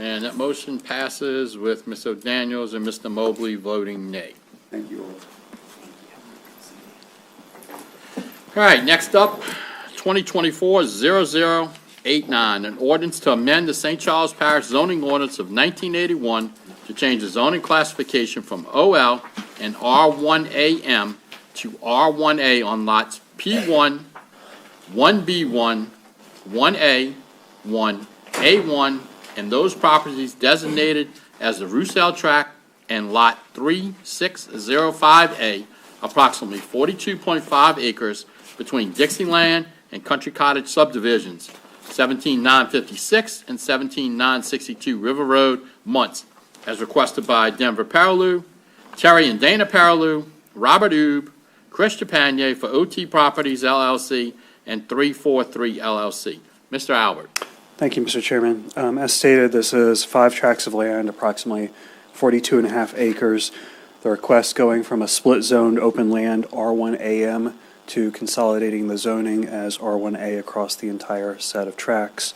And that motion passes with Ms. O'Daniels and Mr. Mobley voting nay. Thank you all. All right, next up, 2024-0089, an ordinance to amend the St. Charles Parish zoning ordinance of 1981 to change the zoning classification from OL and R1AM to R1A on lots P1, 1B1, 1A, 1A1, and those properties designated as the Roussel Tract and Lot 3605A, approximately 42.5 acres between Dixieland and Country Cottage subdivisions, 17956 and 17962 River Road, Muntz, as requested by Denver Paralew, Terry and Dana Paralew, Robert Oob, Chris Champagne for OT Properties LLC, and 343 LLC. Mr. Albert. Thank you, Mr. Chairman. As stated, this is 5 tracts of land, approximately 42.5 acres. The request going from a split-zoned open land R1AM to consolidating the zoning as R1A across the entire set of tracts.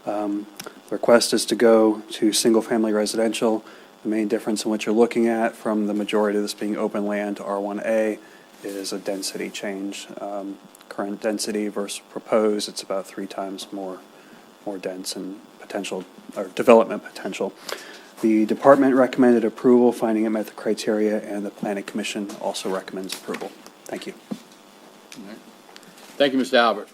The request is to go to single-family residential The main difference in what you're looking at from the majority of this being open land to R1A is a density change. Current density versus proposed, it's about 3 times more dense and potential, or development potential. The department recommended approval, finding it met the criteria, and the Planning Commission also recommends approval. Thank you. Thank you, Mr. Albert.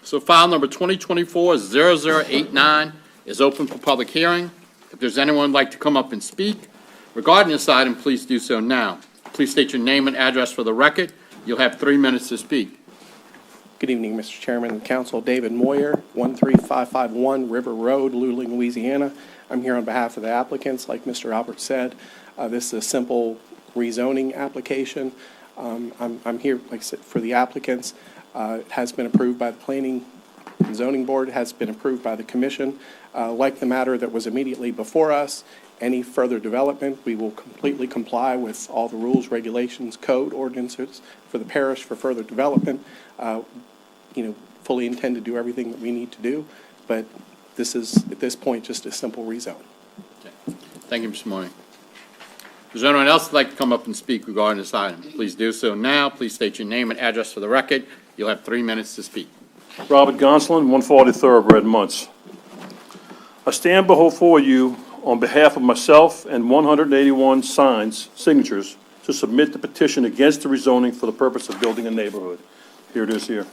So file number 2024-0089 is open for public hearing. If there's anyone who'd like to come up and speak regarding this item, please do so now. Please state your name and address for the record. You'll have 3 minutes to speak. Good evening, Mr. Chairman and Council. David Moyer, 13551 River Road, Luling, Louisiana. I'm here on behalf of the applicants. Like Mr. Albert said, this is a simple rezoning application. I'm here, like I said, for the applicants. It has been approved by the Planning and Zoning Board. It has been approved by the Commission. Like the matter that was immediately before us, any further development, we will completely comply with all the rules, regulations, code, ordinances for the parish for further development. Fully intend to do everything that we need to do, but this is, at this point, just a simple rezone. Okay. Thank you, Mr. Mooney. Does anyone else would like to come up and speak regarding this item? Please do so now. Please state your name and address for the record. You'll have 3 minutes to speak. Robert Gonsolin, 140 Thoroughbred, Muntz. I stand before you on behalf of myself and 181 signatures to submit the petition against the rezoning for the purpose of building a neighborhood. Here it is here.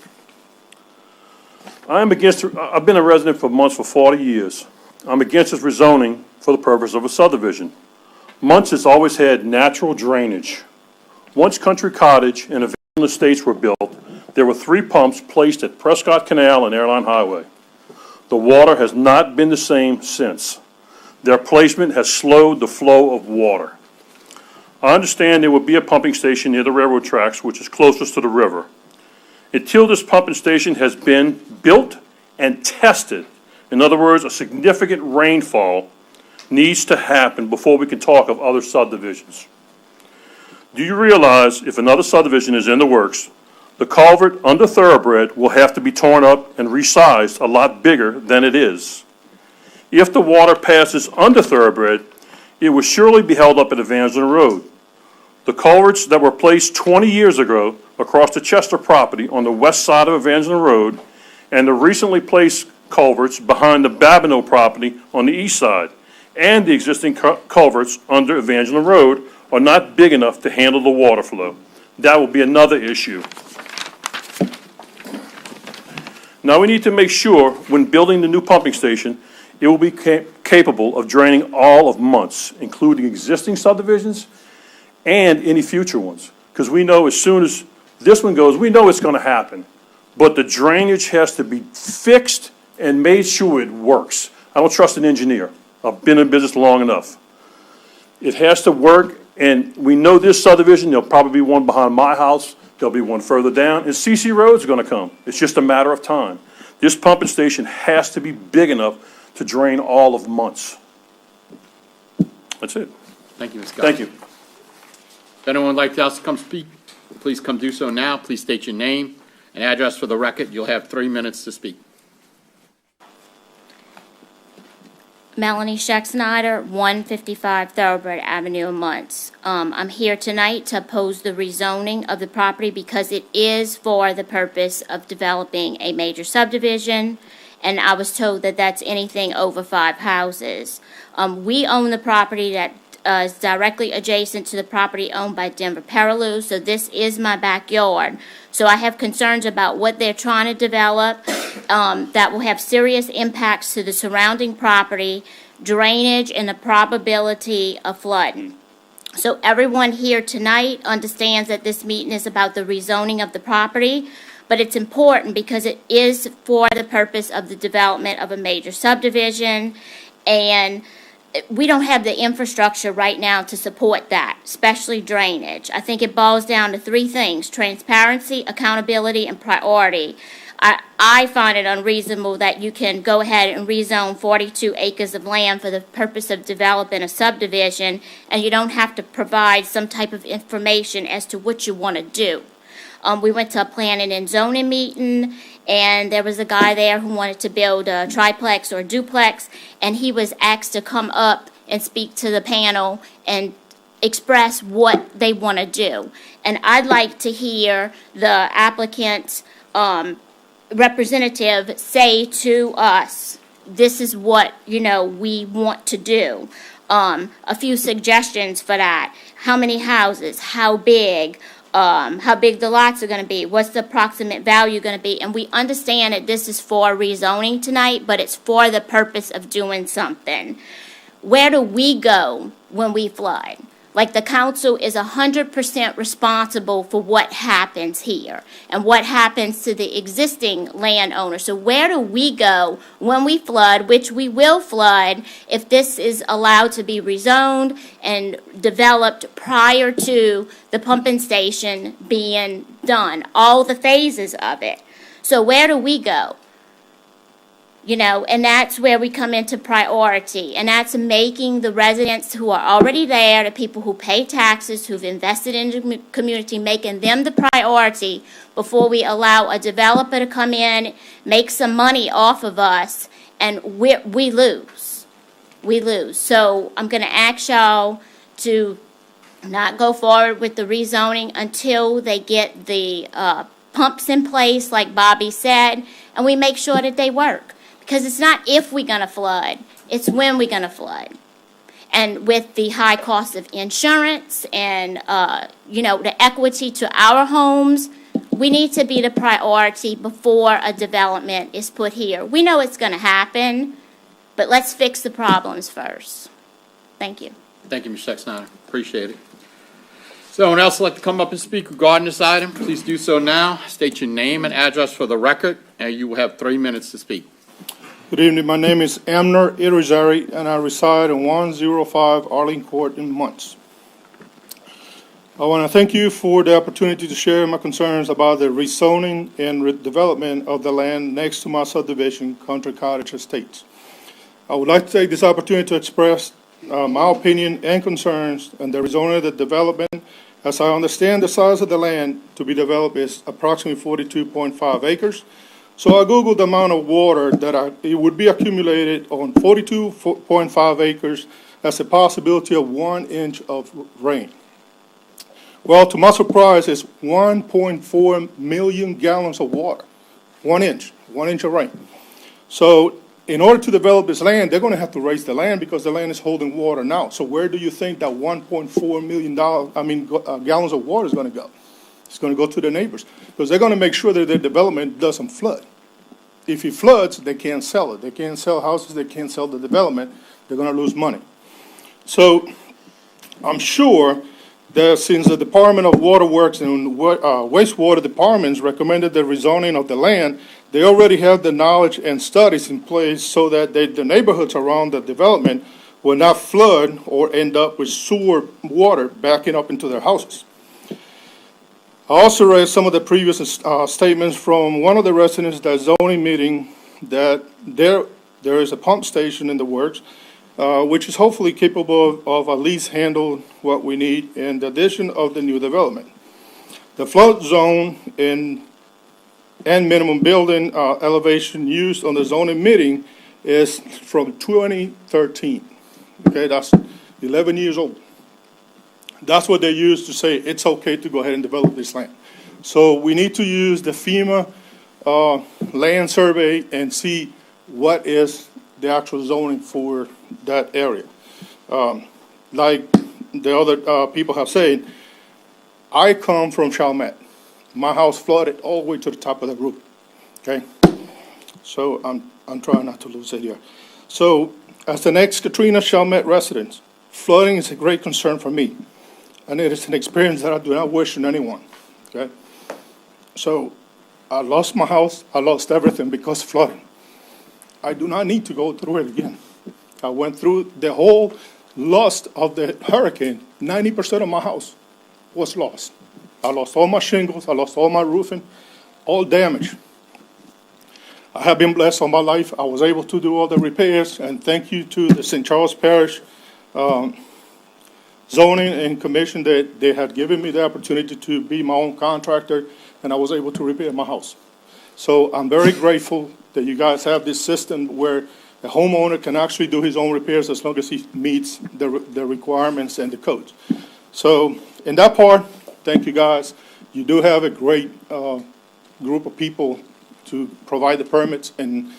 I've been a resident for Muntz for 40 years. I'm against this rezoning for the purpose of a subdivision. Muntz has always had natural drainage. Once Country Cottage and Evangeline Estates were built, there were 3 pumps placed at Prescott Canal and Airline Highway. The water has not been the same since. Their placement has slowed the flow of water. I understand there will be a pumping station near the railroad tracks, which is closest to the river. Until this pumping station has been built and tested, in other words, a significant rainfall needs to happen before we can talk of other subdivisions. Do you realize if another subdivision is in the works, the culvert under Thoroughbred will have to be torn up and resized a lot bigger than it is? If the water passes under Thoroughbred, it will surely be held up at Evangeline Road. The culverts that were placed 20 years ago across the Chester property on the west side of Evangeline Road and the recently placed culverts behind the Babineau property on the east side and the existing culverts under Evangeline Road are not big enough to handle the water flow. That will be another issue. Now we need to make sure when building the new pumping station, it will be capable of draining all of Muntz, including existing subdivisions and any future ones. Because we know as soon as this one goes, we know it's going to happen. But the drainage has to be fixed and made sure it works. I don't trust an engineer. I've been in business long enough. It has to work, and we know this subdivision, there'll probably be one behind my house, there'll be one further down, and CC Road's going to come. It's just a matter of time. This pumping station has to be big enough to drain all of Muntz. That's it. Thank you, Ms. Scott. Thank you. If anyone would like to else come speak, please come do so now. Please state your name and address for the record. You'll have 3 minutes to speak. Melanie Scheck-Snyder, 155 Thoroughbred Avenue, Muntz. I'm here tonight to oppose the rezoning of the property because it is for the purpose of developing a major subdivision, and I was told that that's anything over 5 houses. We own the property that is directly adjacent to the property owned by Denver Perilou, so this is my backyard. So I have concerns about what they're trying to develop that will have serious impacts to the surrounding property, drainage, and the probability of flooding. So everyone here tonight understands that this meeting is about the rezoning of the property, but it's important because it is for the purpose of the development of a major subdivision, and we don't have the infrastructure right now to support that, especially drainage. I think it boils down to 3 things: transparency, accountability, and priority. I find it unreasonable that you can go ahead and rezone 42 acres of land for the purpose of developing a subdivision, and you don't have to provide some type of information as to what you want to do. We went to a planning and zoning meeting, and there was a guy there who wanted to build a triplex or duplex, and he was asked to come up and speak to the panel and express what they want to do. And I'd like to hear the applicant's representative say to us, this is what, we want to do. A few suggestions for that. How many houses? How big the lots are going to be? What's the approximate value going to be? And we understand that this is for rezoning tonight, but it's for the purpose of doing something. Where do we go when we flood? Like, the council is 100% responsible for what happens here and what happens to the existing landowner. So where do we go when we flood, which we will flood if this is allowed to be rezoned and developed prior to the pumping station being done, all the phases of it. So where do we go? And that's where we come into priority, and that's making the residents who are already there, the people who pay taxes, who've invested in the community, making them the priority before we allow a developer to come in, make some money off of us, and we lose. We lose. So I'm going to ask y'all to not go forward with the rezoning until they get the pumps in place, like Bobby said, and we make sure that they work. Because it's not if we're going to flood, it's when we're going to flood. And with the high cost of insurance and, the equity to our homes, we need to be the priority before a development is put here. We know it's going to happen, but let's fix the problems first. Thank you. Thank you, Ms. Schexnayder. Appreciate it. Someone else would like to come up and speak regarding this item? Please do so now. State your name and address for the record, and you will have 3 minutes to speak. Good evening. My name is Amner Irizarry, and I reside in 105 Arlene Court in Muntz. I want to thank you for the opportunity to share my concerns about the rezoning and redevelopment of the land next to my subdivision, Country Cottage Estates. I would like to take this opportunity to express my opinion and concerns on the rezoning of the development. As I understand, the size of the land to be developed is approximately 42.5 acres. So I Googled the amount of water that it would be accumulated on 42.5 acres as a possibility of 1 inch of rain. Well, to my surprise, it's 1.4 million gallons of water, 1 inch of rain. So in order to develop this land, they're going to have to raise the land because the land is holding water now. So where do you think that 1.4 million gallons of water is going to go? It's going to go to the neighbors because they're going to make sure that their development doesn't flood. If it floods, they can't sell it. They can't sell houses. They can't sell the development. They're going to lose money. So I'm sure that since the Department of Water Works and wastewater departments recommended the rezoning of the land, they already have the knowledge and studies in place so that the neighborhoods around the development will not flood or end up with sewer water backing up into their houses. I also read some of the previous statements from one of the residents at the zoning meeting that there is a pump station in the works, which is hopefully capable of at least handle what we need in the addition of the new development. The flood zone and minimum building elevation used on the zoning meeting is from 2013. Okay, that's 11 years old. That's what they use to say it's okay to go ahead and develop this land. So we need to use the FEMA land survey and see what is the actual zoning for that area. Like the other people have said, I come from Chalmette. My house flooded all the way to the top of the roof. Okay, so I'm trying not to lose it here. So as an ex-Katrina Chalmette resident, flooding is a great concern for me. And it is an experience that I do not wish on anyone, okay? So I lost my house, I lost everything because of flooding. I do not need to go through it again. I went through the whole loss of the hurricane. 90% of my house was lost. I lost all my shingles, I lost all my roofing, all damaged. I have been blessed all my life. I was able to do all the repairs, and thank you to the St. Charles Parish zoning and commission that they had given me the opportunity to be my own contractor and I was able to repair my house. So I'm very grateful that you guys have this system where a homeowner can actually do his own repairs as long as he meets the requirements and the codes. So in that part, thank you guys. You do have a great group of people to provide the permits, and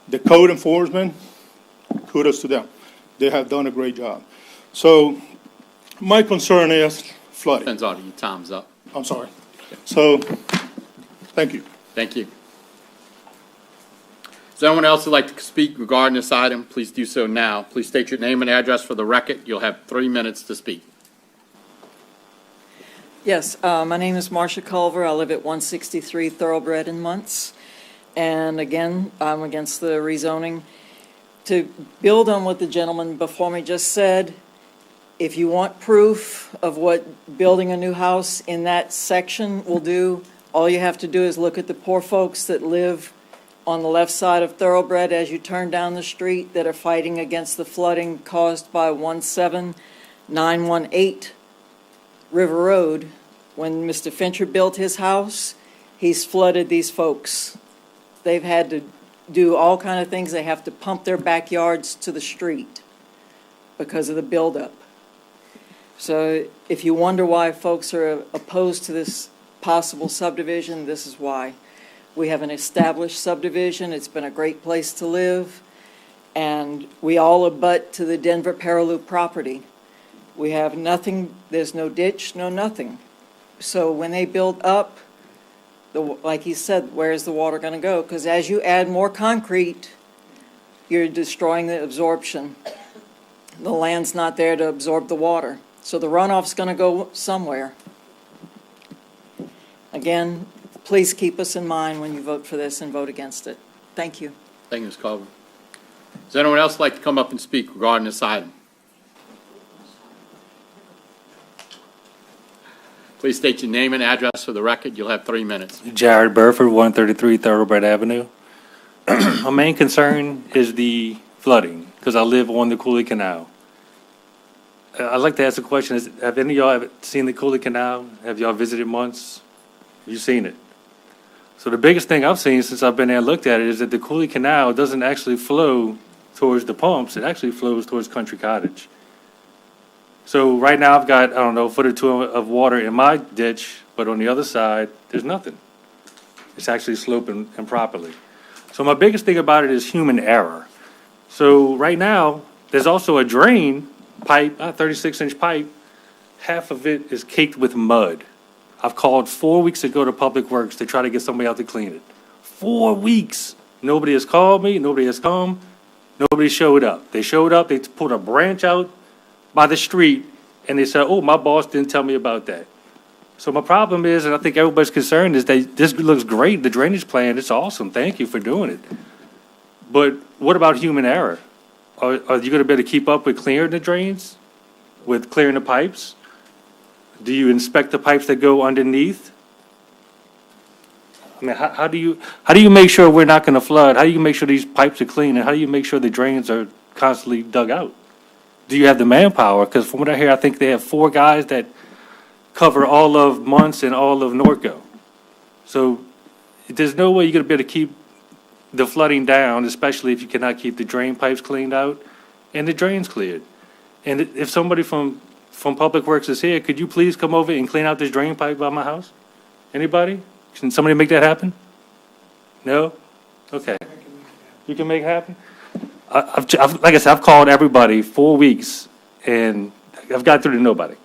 the code enforcement, kudos to them. They have done a great job. So my concern is flooding. Depends on your time's up. I'm sorry. So, thank you. Thank you. Is there anyone else who'd like to speak regarding this item? Please do so now. Please state your name and address for the record. You'll have 3 minutes to speak. Yes, my name is Marcia Culver. I live at 163 Thoroughbred in Muntz. And again, I'm against the rezoning. To build on what the gentleman before me just said, if you want proof of what building a new house in that section will do, all you have to do is look at the poor folks that live on the left side of Thoroughbred as you turn down the street that are fighting against the flooding caused by 17918 River Road. When Mr. Fincher built his house, he's flooded these folks. They've had to do all kind of things. They have to pump their backyards to the street because of the buildup. So if you wonder why folks are opposed to this possible subdivision, this is why. We have an established subdivision. It's been a great place to live. And we all abut to the Denver Paraloo property. We have nothing, there's no ditch, no nothing. So when they build up, like he said, where's the water going to go? Because as you add more concrete, you're destroying the absorption. The land's not there to absorb the water. So the runoff's going to go somewhere. Again, please keep us in mind when you vote for this and vote against it. Thank you. Thank you, Ms. Culver. Does anyone else like to come up and speak regarding this item? Please state your name and address for the record. You'll have 3 minutes. Jared Burford, 133 Thoroughbred Avenue. My main concern is the flooding, because I live on the Cooley Canal. I'd like to ask a question. Have any of y'all ever seen the Cooley Canal? Have y'all visited Muntz? Have you seen it? So the biggest thing I've seen since I've been there and looked at it is that the Cooley Canal doesn't actually flow towards the pumps. It actually flows towards Country Cottage. So right now I've got, I don't know, a foot or two of water in my ditch, but on the other side, there's nothing. It's actually sloping improperly. So my biggest thing about it is human error. So right now, there's also a drain pipe, a 36-inch pipe. Half of it is caked with mud. I've called 4 weeks ago to Public Works to try to get somebody out to clean it. 4 weeks. Nobody has called me. Nobody has come. Nobody showed up. They showed up. They pulled a branch out by the street, and they said, oh, my boss didn't tell me about that. So my problem is, and I think everybody's concerned, is that this looks great, the drainage plan, it's awesome, thank you for doing it. But what about human error? Are you gonna be able to keep up with clearing the drains, with clearing the pipes? Do you inspect the pipes that go underneath? I mean, how do you make sure we're not gonna flood? How do you make sure these pipes are clean, and how do you make sure the drains are constantly dug out? Do you have the manpower? Because from what I hear, I think they have 4 guys that cover all of Muntz and all of Norco. So there's no way you're going to be able to keep the flooding down, especially if you cannot keep the drain pipes cleaned out and the drains cleared. And if somebody from Public Works is here, could you please come over and clean out this drain pipe by my house? Anybody? Can somebody make that happen? No? Okay. You can make it happen? Like I said, I've called everybody 4 weeks, and I've got through to nobody.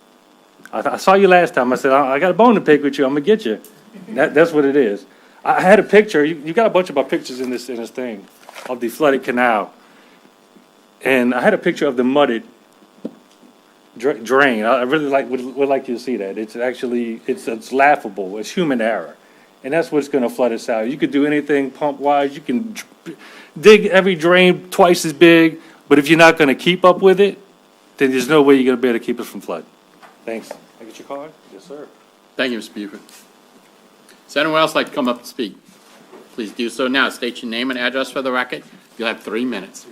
I saw you last time. I said, I got a bone to pick with you. I'm going to get you. That's what it is. I had a picture. You got a bunch of my pictures in this thing of the flooded canal. And I had a picture of the mudded drain. I really would like you to see that. It's actually, it's laughable. It's human error. And that's what's going to flood us out. You could do anything pump-wise. You can dig every drain twice as big, but if you're not going to keep up with it, then there's no way you're going to be able to keep us from flood. Thanks. I get your card? Yes, sir. Thank you, Mr. Buford. Does anyone else like to come up and speak? Please do so now. State your name and address for the record. You'll have 3 minutes.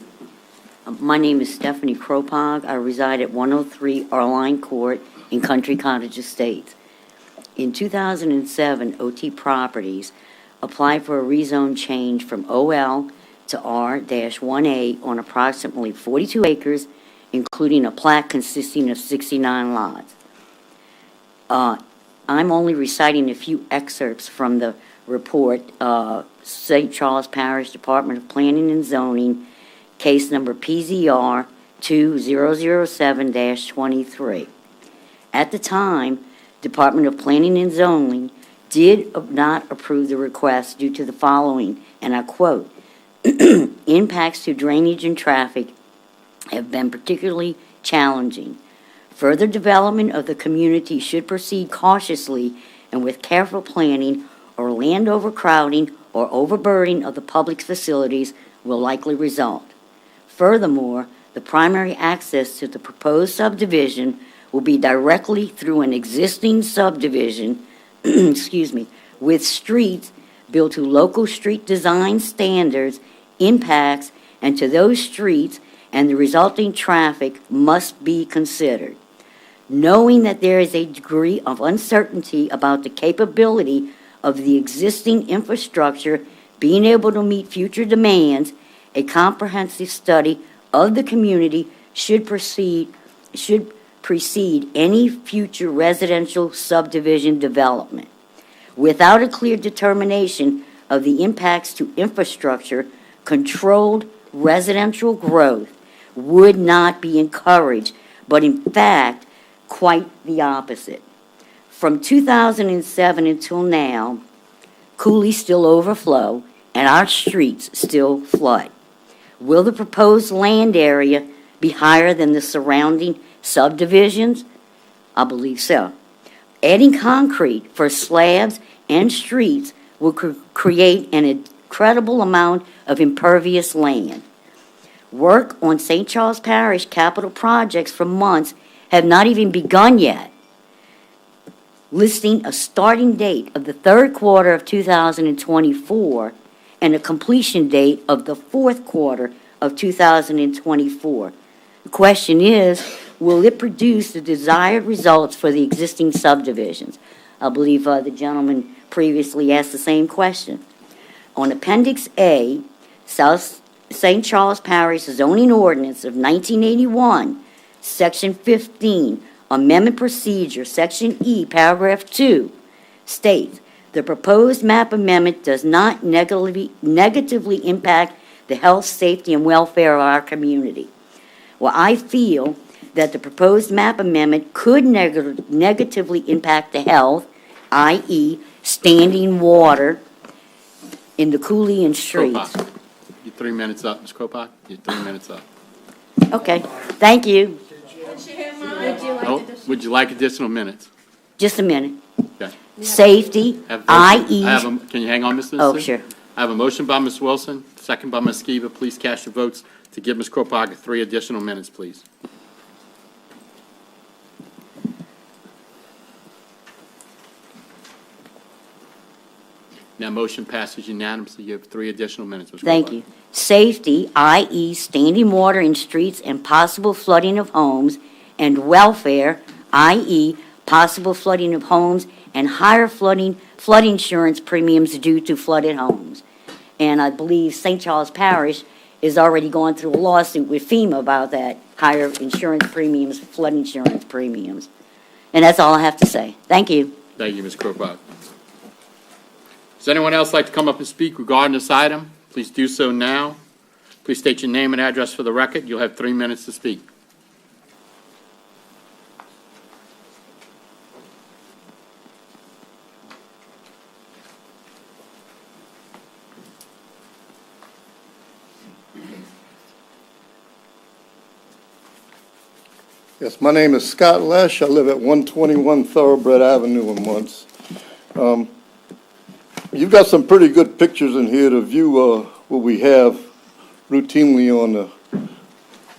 My name is Stephanie Kropog. I reside at 103 Arline Court in Country Cottage Estates. In 2007, OT Properties applied for a rezone change from OL to R-1A on approximately 42 acres, including a plat consisting of 69 lots. I'm only reciting a few excerpts from the report, St. Charles Parish Department of Planning and Zoning, case number PZR 2007-23. At the time, Department of Planning and Zoning did not approve the request due to the following, and I quote, impacts to drainage and traffic have been particularly challenging. Further development of the community should proceed cautiously and with careful planning, or land overcrowding or overburdening of the public facilities will likely result. Furthermore, the primary access to the proposed subdivision will be directly through an existing subdivision, with streets built to local street design standards, impacts, and to those streets and the resulting traffic must be considered. Knowing that there is a degree of uncertainty about the capability of the existing infrastructure being able to meet future demands, a comprehensive study of the community should precede any future residential subdivision development. Without a clear determination of the impacts to infrastructure, controlled residential growth would not be encouraged, but in fact, quite the opposite. From 2007 until now, coulees still overflow and our streets still flood. Will the proposed land area be higher than the surrounding subdivisions? I believe so. Adding concrete for slabs and streets will create an incredible amount of impervious land. Work on St. Charles Parish capital projects for months have not even begun yet, listing a starting date of the third quarter of 2024 and a completion date of the fourth quarter of 2024. The question is, will it produce the desired results for the existing subdivisions? I believe the gentleman previously asked the same question. On Appendix A, South St. Charles Parish zoning ordinance of 1981, Section 15, Amendment Procedure, Section E, Paragraph 2, states, the proposed map amendment does not negatively impact the health, safety, and welfare of our community. Well, I feel that the proposed map amendment could negatively impact the health, i.e. standing water in the coulee and streets. Kropak. You're 3 minutes up, Ms. Kropak. You're 3 minutes up. Okay, thank you. Would you like additional minutes? Just a minute. Okay. Safety, i.e. Can you hang on, Mr. Oh, sure. I have a motion by Ms. Wilson, second by Ms. Skiba. Please cast your votes to give Ms. Kropak 3 additional minutes, please. Now, motion passes unanimously. You have 3 additional minutes, Ms. Kropak. Thank you. Safety, i.e. standing water in streets and possible flooding of homes, and welfare, i.e. possible flooding of homes and higher flood insurance premiums due to flooded homes. And I believe St. Charles Parish is already going through a lawsuit with FEMA about that, higher insurance premiums, flood insurance premiums. And that's all I have to say. Thank you. Thank you, Ms. Kropak. Does anyone else like to come up and speak regarding this item? Please do so now. Please state your name and address for the record. You'll have 3 minutes to speak. Yes, my name is Scott Lesh. I live at 121 Thoroughbred Avenue in Muntz. You've got some pretty good pictures in here to view what we have routinely on the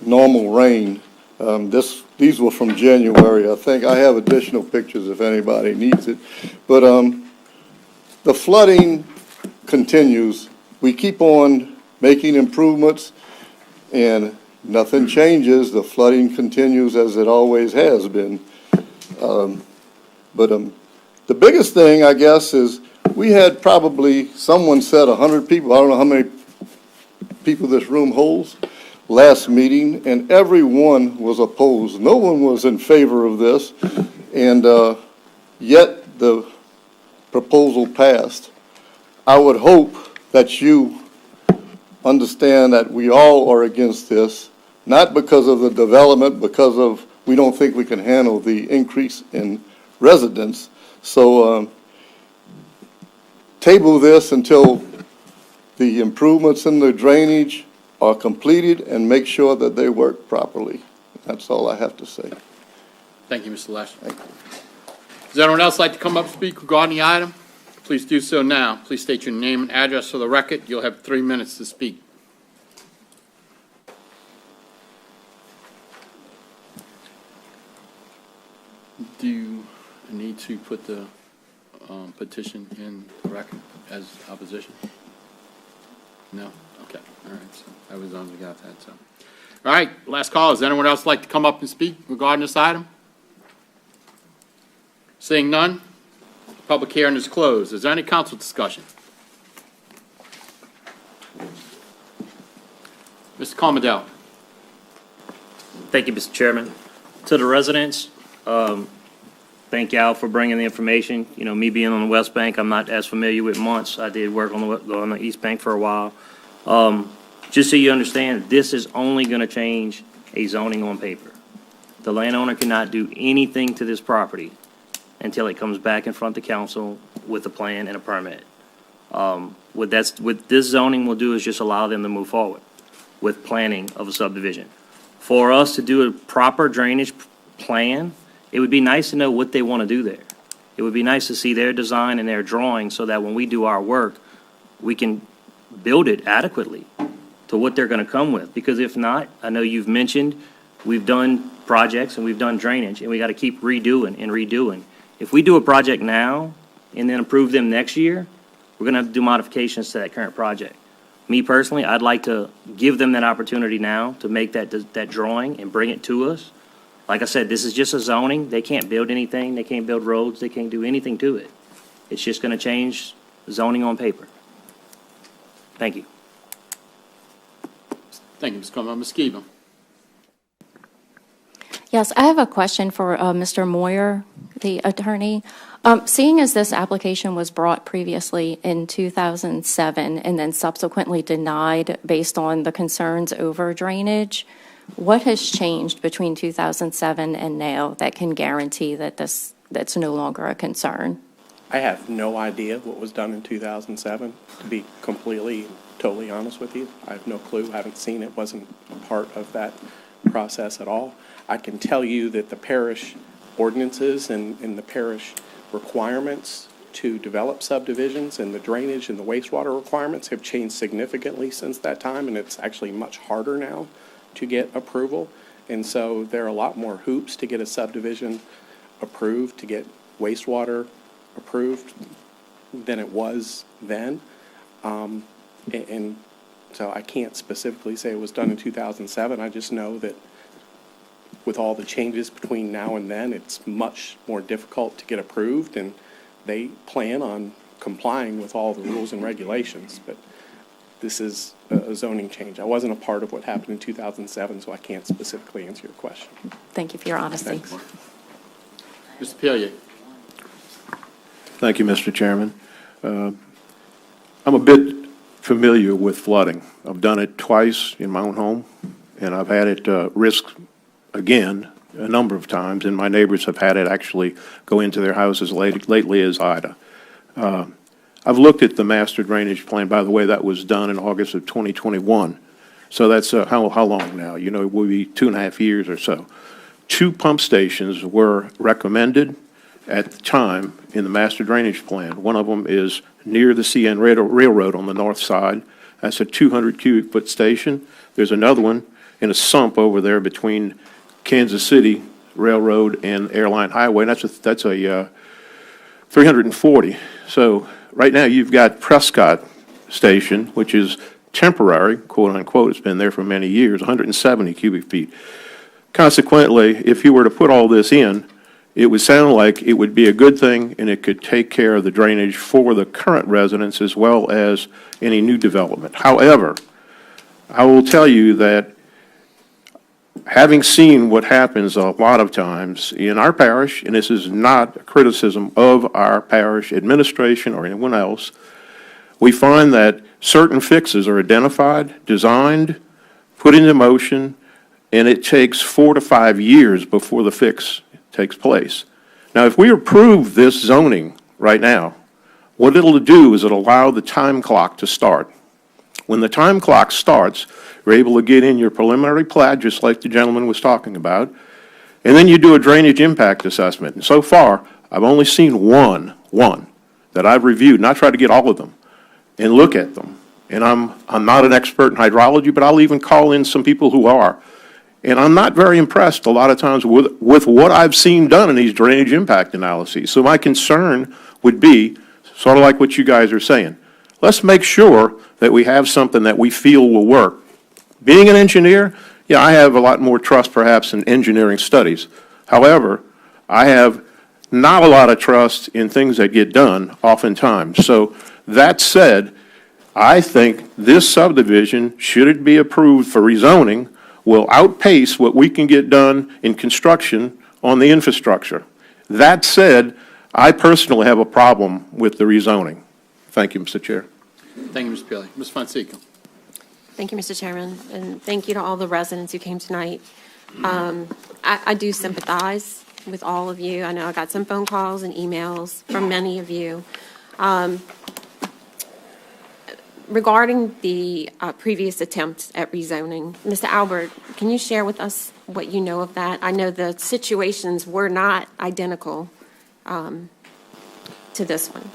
normal rain. These were from January. I think I have additional pictures if anybody needs it. But the flooding continues. We keep on making improvements, and nothing changes. The flooding continues as it always has been. The biggest thing, I guess, is we had probably, someone said 100 people, I don't know how many people this room holds, last meeting, and everyone was opposed. No one was in favor of this, and yet the proposal passed. I would hope that you understand that we all are against this, not because of the development, because of we don't think we can handle the increase in residents. So table this until the improvements in the drainage are completed and make sure that they work properly. That's all I have to say. Thank you, Mr. Lesh. Does anyone else like to come up and speak regarding the item? Please do so now. Please state your name and address for the record. You'll have 3 minutes to speak. Do you need to put the petition in the record as opposition? No? Okay. All right. So I was on, we got that. So, all right. Last call. Does anyone else like to come up and speak regarding this item? Seeing none, the public hearing is closed. Is there any council discussion? Mr. Commodell. Thank you, Mr. Chairman. To the residents, thank y'all for bringing the information. You know, me being on the West Bank, I'm not as familiar with Monts. I did work on the East Bank for a while. Just so you understand, this is only going to change a zoning on paper. The landowner cannot do anything to this property until it comes back in front of the council with a plan and a permit. What this zoning will do is just allow them to move forward with planning of a subdivision. For us to do a proper drainage plan, it would be nice to know what they want to do there. It would be nice to see their design and their drawing so that when we do our work, we can build it adequately to what they're going to come with. Because if not, I know you've mentioned, we've done projects and we've done drainage, and we got to keep redoing and redoing. If we do a project now and then approve them next year, we're going to have to do modifications to that current project. Me personally, I'd like to give them that opportunity now to make that drawing and bring it to us. Like I said, this is just a zoning. They can't build anything. They can't build roads. They can't do anything to it. It's just going to change zoning on paper. Thank you. Thank you, Ms. Commodell. Ms. Skiba. Yes, I have a question for Mr. Moyer, the attorney. Seeing as this application was brought previously in 2007 and then subsequently denied based on the concerns over drainage, what has changed between 2007 and now that can guarantee that that's no longer a concern? I have no idea what was done in 2007, to be completely, totally honest with you. I have no clue, haven't seen it, wasn't a part of that process at all. I can tell you that the parish ordinances and the parish requirements to develop subdivisions and the drainage and the wastewater requirements have changed significantly since that time, and it's actually much harder now to get approval. And so there are a lot more hoops to get a subdivision approved, to get wastewater approved than it was then. And so I can't specifically say it was done in 2007. I just know that with all the changes between now and then, it's much more difficult to get approved, and they plan on complying with all the rules and regulations. But this is a zoning change. I wasn't a part of what happened in 2007, so I can't specifically answer your question. Thank you for your honesty. Mr. Pillier. Thank you, Mr. Chairman. I'm a bit familiar with flooding. I've done it twice in my own home, and I've had it risked again a number of times, and my neighbors have had it actually go into their houses lately as Ida. I've looked at the master drainage plan. By the way, that was done in August of 2021. So that's how long now? You know, it will be 2.5 years or so. 2 pump stations were recommended at the time in the master drainage plan. One of them is near the CN Railroad on the north side. That's a 200 cubic foot station. There's another one in a sump over there between Kansas City Railroad and Airline Highway. That's a 340. So right now you've got Prescott Station, which is temporary, quote unquote. It's been there for many years, 170 cubic feet. Consequently, if you were to put all this in, it would sound like it would be a good thing, and it could take care of the drainage for the current residents as well as any new development. However, I will tell you that having seen what happens a lot of times in our parish, and this is not a criticism of our parish administration or anyone else, we find that certain fixes are identified, designed, put into motion, and it takes 4 to 5 years before the fix takes place. Now, if we approve this zoning right now, what it'll do is it'll allow the time clock to start. When the time clock starts, you're able to get in your preliminary plat, just like the gentleman was talking about, and then you do a drainage impact assessment. And so far, I've only seen one that I've reviewed, and I try to get all of them and look at them. And I'm not an expert in hydrology, but I'll even call in some people who are. And I'm not very impressed a lot of times with what I've seen done in these drainage impact analyses. So my concern would be, sort of like what you guys are saying, let's make sure that we have something that we feel will work. Being an engineer, yeah, I have a lot more trust perhaps in engineering studies. However, I have not a lot of trust in things that get done oftentimes. So that said, I think this subdivision, should it be approved for rezoning, will outpace what we can get done in construction on the infrastructure. That said, I personally have a problem with the rezoning. Thank you, Mr. Chair. Thank you, Mr. Peely. Ms. Fonseca. Thank you, Mr. Chairman, and thank you to all the residents who came tonight. I do sympathize with all of you. I know I got some phone calls and emails from many of you. Regarding the previous attempt at rezoning, Mr. Albert, can you share with us what you know of that? I know the situations were not identical to this one.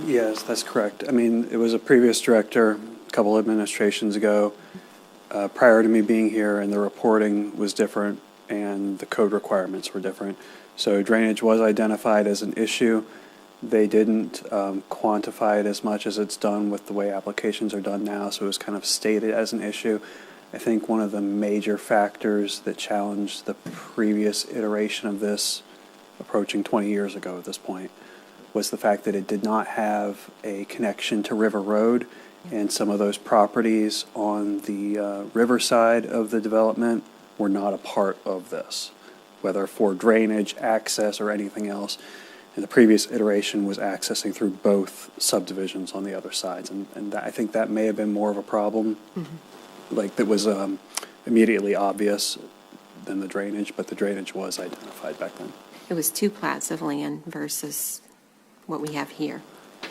Yes, that's correct. I mean, it was a previous director a couple administrations ago, prior to me being here, and the reporting was different and the code requirements were different. So drainage was identified as an issue. They didn't quantify it as much as it's done with the way applications are done now, so it was kind of stated as an issue. I think one of the major factors that challenged the previous iteration of this, approaching 20 years ago at this point, was the fact that it did not have a connection to River Road, and some of those properties on the river side of the development were not a part of this, whether for drainage, access, or anything else. And the previous iteration was accessing through both subdivisions on the other sides, and I think that may have been more of a problem, like that was immediately obvious than the drainage, but the drainage was identified back then. It was 2 plats of land versus what we have here.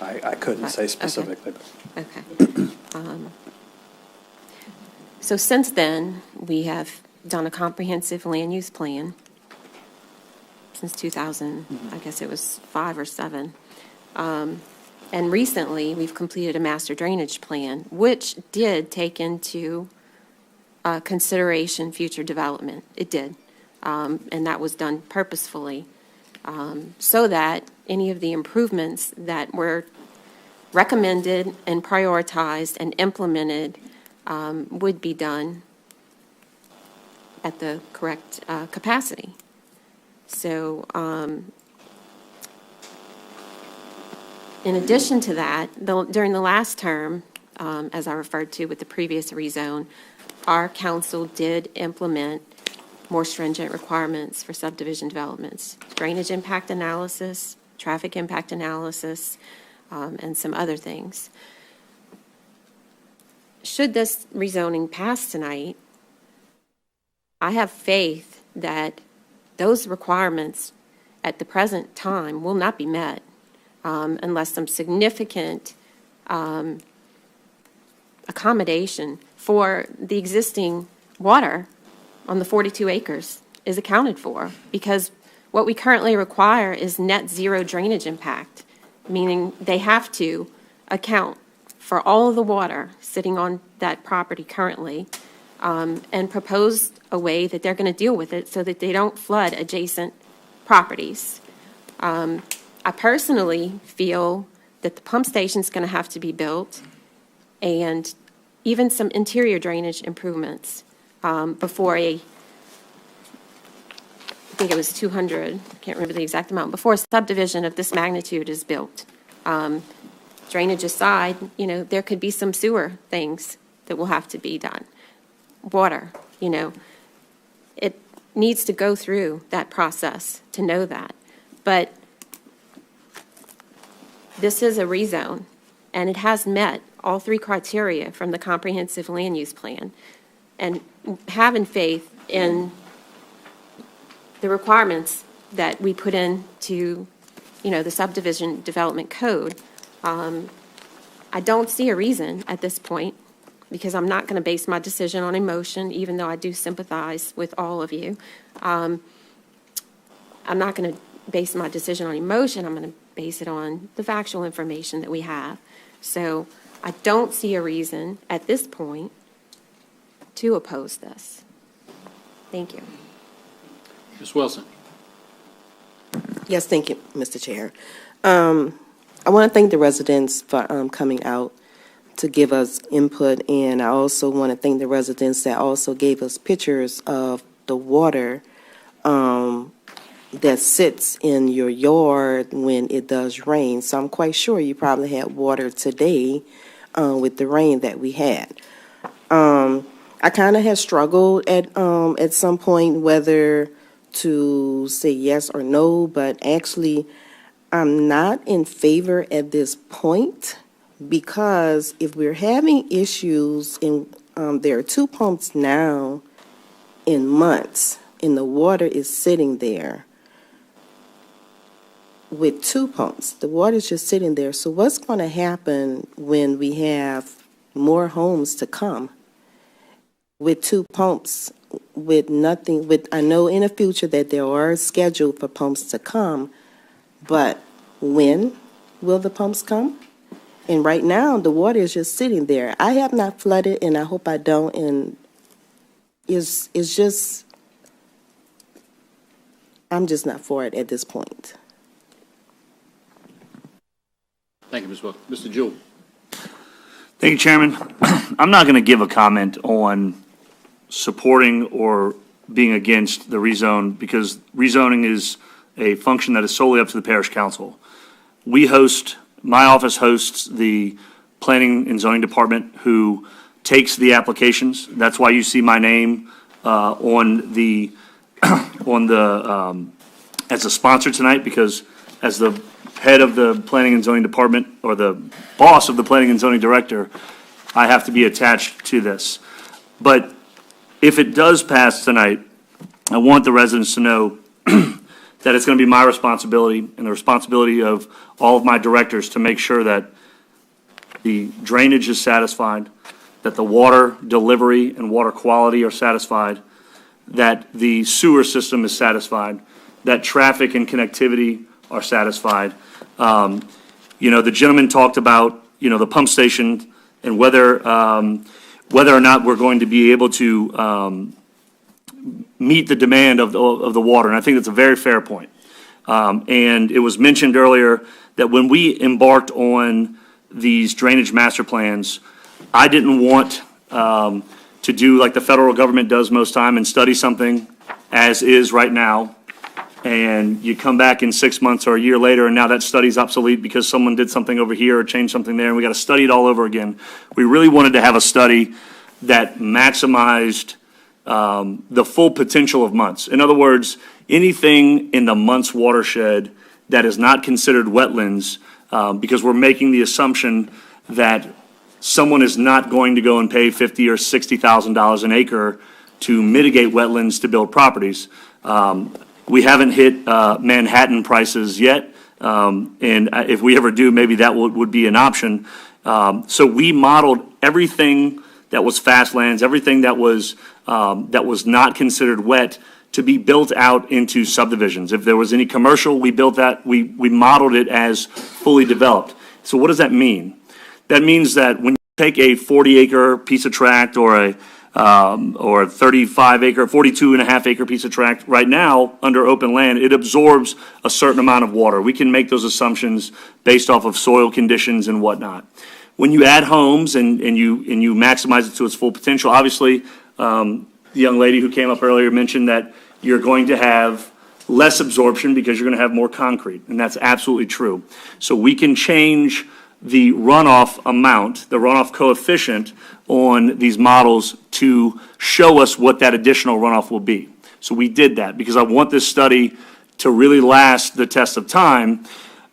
I couldn't say specifically. Okay. So since then, we have done a comprehensive land use plan since 2000, I guess it was 5 or 7. And recently, we've completed a master drainage plan, which did take into consideration future development. It did. And that was done purposefully so that any of the improvements that were recommended and prioritized and implemented would be done at the correct capacity. So in addition to that, during the last term, as I referred to with the previous rezone, our council did implement more stringent requirements for subdivision developments, drainage impact analysis, traffic impact analysis, and some other things. Should this rezoning pass tonight, I have faith that those requirements at the present time will not be met unless some significant accommodation for the existing water on the 42 acres is accounted for, because what we currently require is net zero drainage impact, meaning they have to account for all of the water sitting on that property currently and propose a way that they're going to deal with it so that they don't flood adjacent properties. I personally feel that the pump station is going to have to be built and even some interior drainage improvements before think it was 200, I can't remember the exact amount, before a subdivision of this magnitude is built. Drainage aside, you know, there could be some sewer things that will have to be done. Water, you know, it needs to go through that process to know that. But this is a rezone, and it has met all three criteria from the comprehensive land use plan. And having faith in the requirements that we put into, you know, the subdivision development code, I don't see a reason at this point, because I'm not going to base my decision on emotion, even though I do sympathize with all of you. I'm not going to base my decision on emotion. I'm going to base it on the factual information that we have. So I don't see a reason at this point to oppose this. Thank you. Ms. Wilson. Yes, thank you, Mr. Chair. I want to thank the residents for coming out to give us input, and I also want to thank the residents that also gave us pictures of the water that sits in your yard when it does rain. So I'm quite sure you probably had water today with the rain that we had. I kind of had struggled at some point whether to say yes or no, but actually I'm not in favor at this point, because if we're having issues in, there are 2 pumps now in months, and the water is sitting there with 2 pumps. The water's just sitting there. So what's going to happen when we have more homes to come with 2 pumps, with nothing, with, I know in the future that there are scheduled for pumps to come, but when will the pumps come? And right now, the water is just sitting there. I have not flooded, and I hope I don't, and it's just, I'm just not for it at this point. Thank you, Ms. Wilson. Mr. Jewell. Thank you, Chairman. I'm not going to give a comment on supporting or being against the rezone, because rezoning is a function that is solely up to the parish council. My office hosts the planning and zoning department, who takes the applications. That's why you see my name on the as a sponsor tonight, because as the head of the planning and zoning department, or the boss of the planning and zoning director, I have to be attached to this. But if it does pass tonight, I want the residents to know that it's going to be my responsibility and the responsibility of all of my directors to make sure that the drainage is satisfied, that the water delivery and water quality are satisfied, that the sewer system is satisfied, that traffic and connectivity are satisfied. You know, the gentleman talked about, you know, the pump station and whether or not we're going to be able to meet the demand of the water, and I think that's a very fair point. And it was mentioned earlier that when we embarked on these drainage master plans, I didn't want to do like the federal government does most time and study something as is right now, and you come back in 6 months or a year later, and now that study's obsolete because someone did something over here or changed something there, and we got to study it all over again. We really wanted to have a study that maximized the full potential of Muntz. In other words, anything in the Muntz watershed that is not considered wetlands, because we're making the assumption that someone is not going to go and pay $50,000 or $60,000 an acre to mitigate wetlands to build properties. We haven't hit Manhattan prices yet, and if we ever do, maybe that would be an option. So we modeled everything that was fast lands, everything that was not considered wet, to be built out into subdivisions. If there was any commercial, we built that. We modeled it as fully developed. So what does that mean? That means that when you take a 40-acre piece of tract or a 35-acre, 42.5-acre piece of tract right now under open land, it absorbs a certain amount of water. We can make those assumptions based off of soil conditions and whatnot. When you add homes and you maximize it to its full potential, obviously, the young lady who came up earlier mentioned that you're going to have less absorption because you're going to have more concrete, and that's absolutely true. So we can change the runoff amount, the runoff coefficient on these models to show us what that additional runoff will be. So we did that because I want this study to really last the test of time.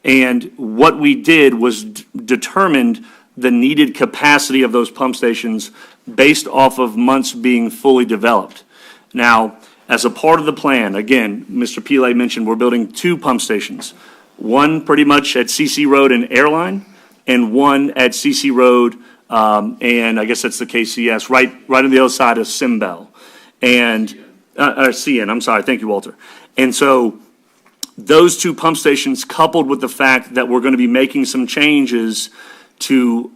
And what we did was determined the needed capacity of those pump stations based off of months being fully developed. Now, as a part of the plan, again, Mr. Pile mentioned we're building 2 pump stations, one pretty much at CC Road and Airline, and one at CC Road, and I guess that's the KCS, right on the other side of Simbel. And, CN, I'm sorry, thank you, Walter. And so those 2 pump stations, coupled with the fact that we're going to be making some changes to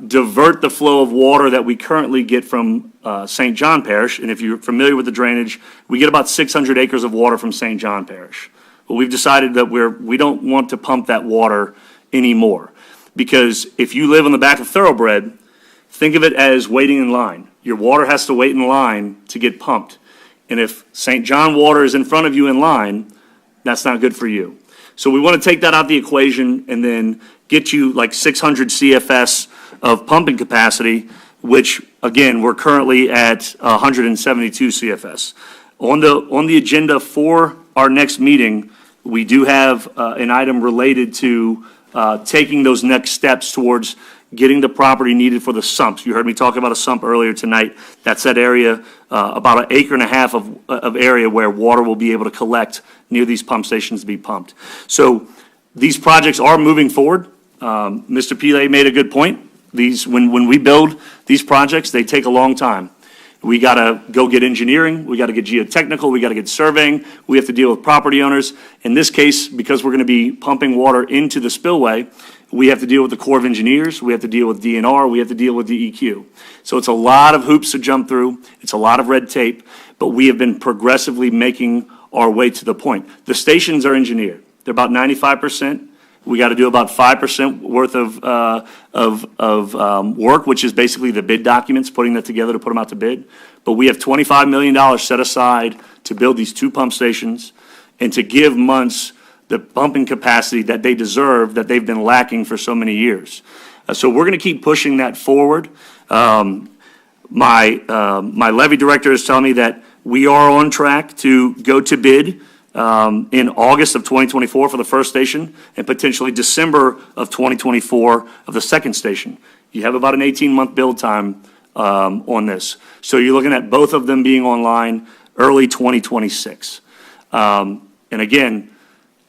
divert the flow of water that we currently get from St. John Parish, and if you're familiar with the drainage, we get about 600 acres of water from St. John Parish. But we've decided that we don't want to pump that water anymore. Because if you live on the back of Thoroughbred, think of it as waiting in line. Your water has to wait in line to get pumped. And if St. John water is in front of you in line, that's not good for you. So we want to take that out of the equation and then get you like 600 CFS of pumping capacity, which, again, we're currently at 172 CFS. On the agenda for our next meeting, we do have an item related to taking those next steps towards getting the property needed for the sumps. You heard me talk about a sump earlier tonight. That's that area, about 1.5 acres of area where water will be able to collect near these pump stations to be pumped. So these projects are moving forward. Mr. Pile made a good point. When we build these projects, they take a long time. We got to go get engineering. We got to get geotechnical. We got to get surveying. We have to deal with property owners. In this case, because we're going to be pumping water into the spillway, we have to deal with the Corps of Engineers. We have to deal with DNR. We have to deal with DEQ. So it's a lot of hoops to jump through. It's a lot of red tape, but we have been progressively making our way to the point. The stations are engineered. They're about 95%. We got to do about 5% worth of work, which is basically the bid documents, putting that together to put them out to bid. But we have $25 million set aside to build these 2 pump stations and to give months the pumping capacity that they deserve, that they've been lacking for so many years. So we're going to keep pushing that forward. My levy director is telling me that we are on track to go to bid in August of 2024 for the first station and potentially December of 2024 of the second station. You have about an 18-month build time on this. So you're looking at both of them being online early 2026. And again,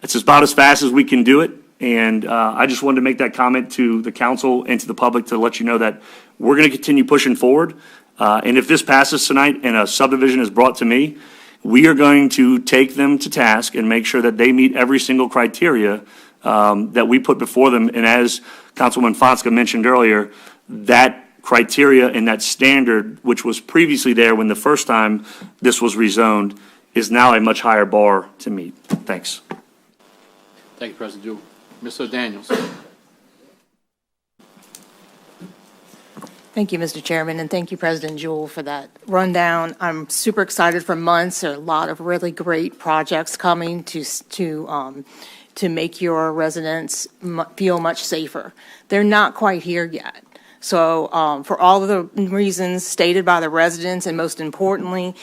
it's about as fast as we can do it. And I just wanted to make that comment to the council and to the public to let you know that we're going to continue pushing forward. And if this passes tonight and a subdivision is brought to me, we are going to take them to task and make sure that they meet every single criteria that we put before them. And as Councilwoman Fonska mentioned earlier, that criteria and that standard, which was previously there when the first time this was rezoned, is now a much higher bar to meet. Thanks. Thank you, President Jewell. Mr. Daniels. Thank you, Mr. Chairman, and thank you, President Jewell, for that rundown. I'm super excited for months. There are a lot of really great projects coming to make your residents feel much safer. They're not quite here yet. So for all of the reasons stated by the residents, and most importantly,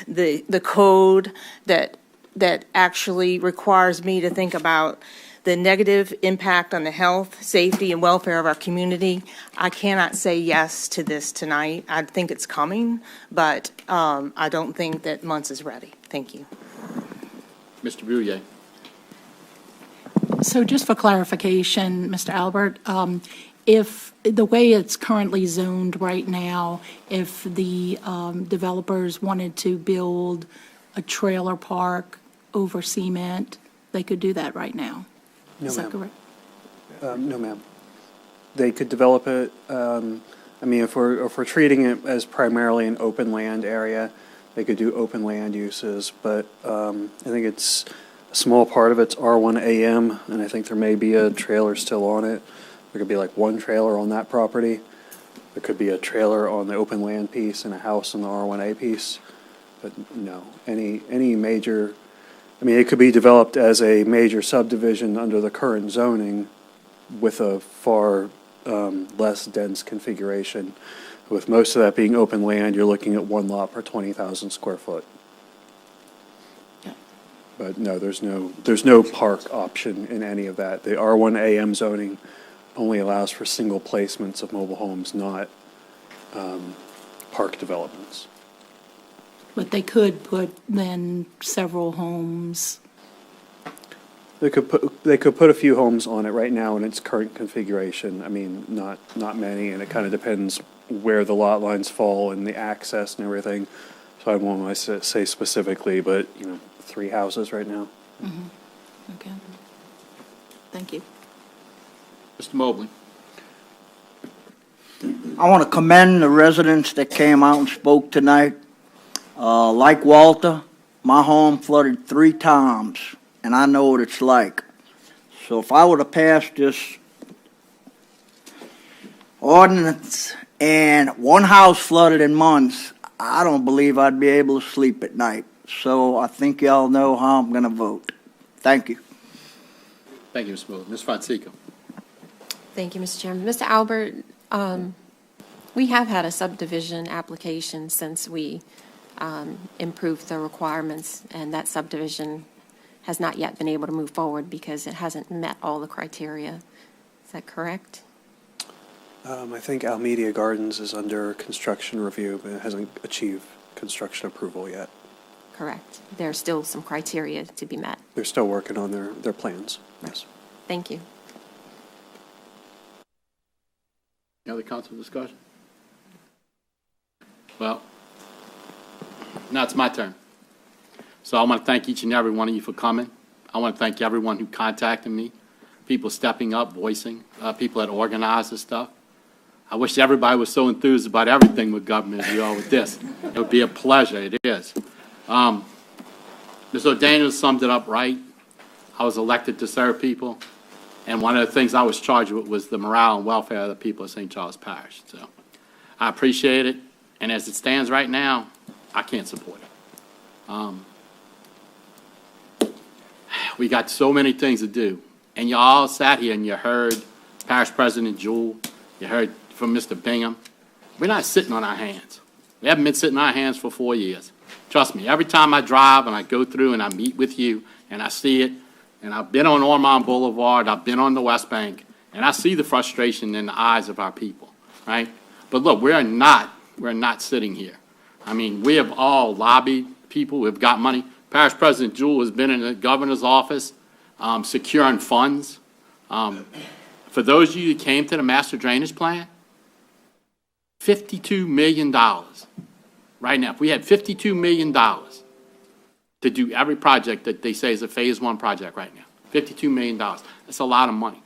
the code that actually requires me to think about the negative impact on the health, safety, and welfare of our community, I cannot say yes to this tonight. I think it's coming, but I don't think that months is ready. Thank you. Mr. Bouye. So just for clarification, Mr. Albert, if the way it's currently zoned right now, if the developers wanted to build a trailer park over cement, they could do that right now? No, Is that correct? No, ma'am. They could develop it. I mean, if we're treating it as primarily an open land area, they could do open land uses. But I think it's a small part of it's R1 AM, and I think there may be a trailer still on it. There could be like one trailer on that property. There could be a trailer on the open land piece and a house on the R1A piece. But no, any major I mean, it could be developed as a major subdivision under the current zoning with a far less dense configuration. With most of that being open land, you're looking at one lot per 20,000 square foot. But no, there's no park option in any of that. The R1 AM zoning only allows for single placements of mobile homes, not park developments. But they could put then several homes. They could put a few homes on it right now in its current configuration. I mean, not many, and it kind of depends where the lot lines fall and the access and everything. So I won't want to say specifically, but 3 houses right now. Mm-hmm. Okay. Thank you. Mr. Mobley. I want to commend the residents that came out and spoke tonight. Like Walter, my home flooded 3 times, and I know what it's like. So if I would have passed this ordinance and one house flooded in months, I don't believe I'd be able to sleep at night. So I think y'all know how I'm going to vote. Thank you. Thank you, Mr. Mobley. Ms. Fonseca. Thank you, Mr. Chairman. Mr. Albert, we have had a subdivision application since we improved the requirements, and that subdivision has not yet been able to move forward because it hasn't met all the criteria. Is that correct? I think Almedia Gardens is under construction review, but it hasn't achieved construction approval yet. Correct. There's still some criteria to be met. They're still working on their plans. Yes. Thank you. Any other council discussion? Well, now it's my turn. So I want to thank each and every one of you for coming. I want to thank everyone who contacted me, people stepping up, voicing, people that organized this stuff. I wish everybody was so enthused about everything with government as we are with this. It would be a pleasure. It is. Ms. O'Daniel summed it up right. I was elected to serve people, and one of the things I was charged with was the morale and welfare of the people of St. Charles Parish. So I appreciate it, and as it stands right now, I can't support it. We got so many things to do, and you all sat here and you heard Parish President Jewell, you heard from Mr. Bingham. We're not sitting on our hands. We haven't been sitting on our hands for 4 years. Trust me, every time I drive and I go through and I meet with you and I see it, and I've been on Ormond Boulevard, I've been on the West Bank, and I see the frustration in the eyes of our people, right? But look, we're not sitting here. I mean, we have all lobbied people who have got money. Parish President Jewell has been in the governor's office securing funds. For those of you who came to the master drainage plan, $52 million. Right now, if we had $52 million to do every project that they say is a phase 1 project right now, $52 million. That's a lot of money.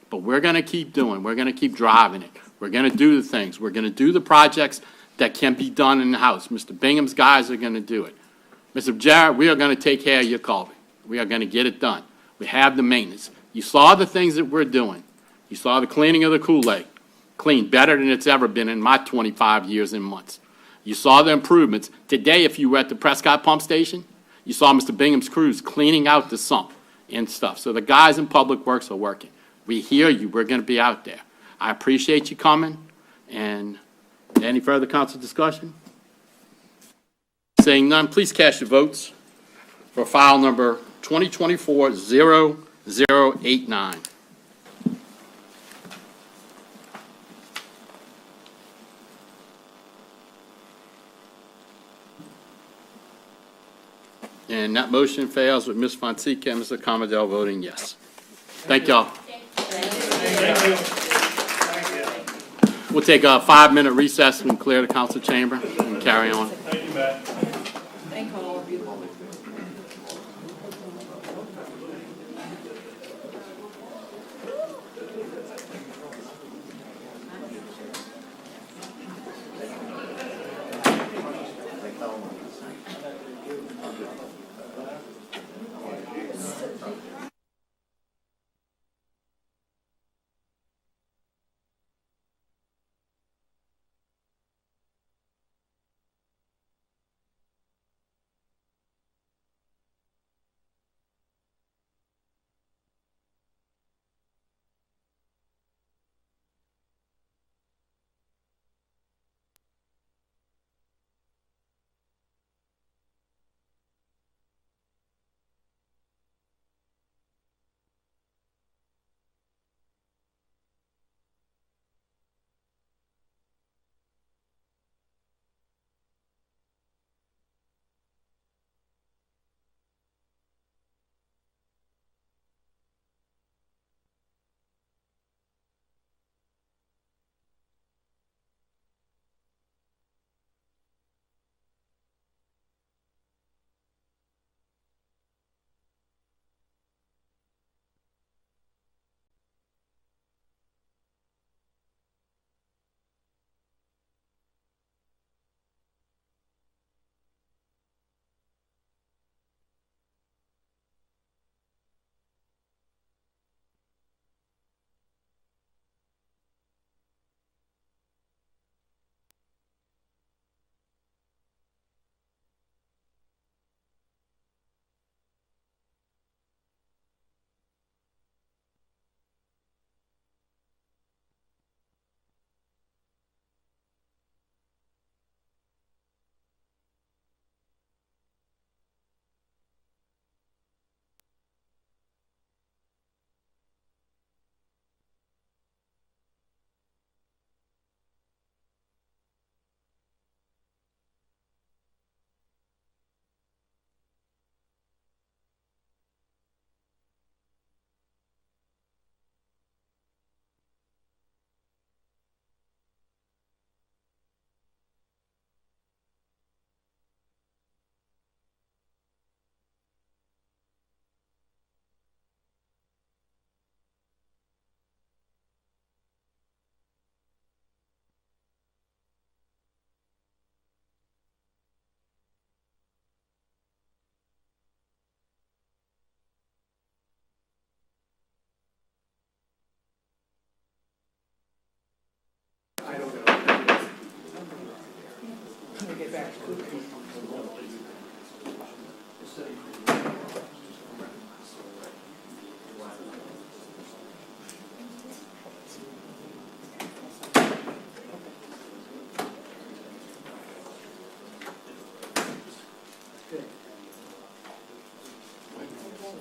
But we're going to keep doing, we're going to keep driving it. We're going to do the things. We're going to do the projects that can be done in the house. Mr. Bingham's guys are going to do it. Mr. Jarrett, we are going to take care of your culvert. We are going to get it done. We have the maintenance. You saw the things that we're doing. You saw the cleaning of the Kool-Aid. Clean better than it's ever been in my 25 years and months. You saw the improvements. Today, if you were at the Prescott pump station, you saw Mr. Bingham's crews cleaning out the sump and stuff. So the guys in Public Works are working. We hear you. We're going to be out there. I appreciate you coming. And any further council discussion? Saying none, please cast your votes for file number 2024-0089. And that motion fails with Ms. Fonseca and Mr. Commodore voting yes. Thank y'all. We'll take a 5-minute recess and clear the council chamber and carry on. Thank you, Matt. Thank all of you.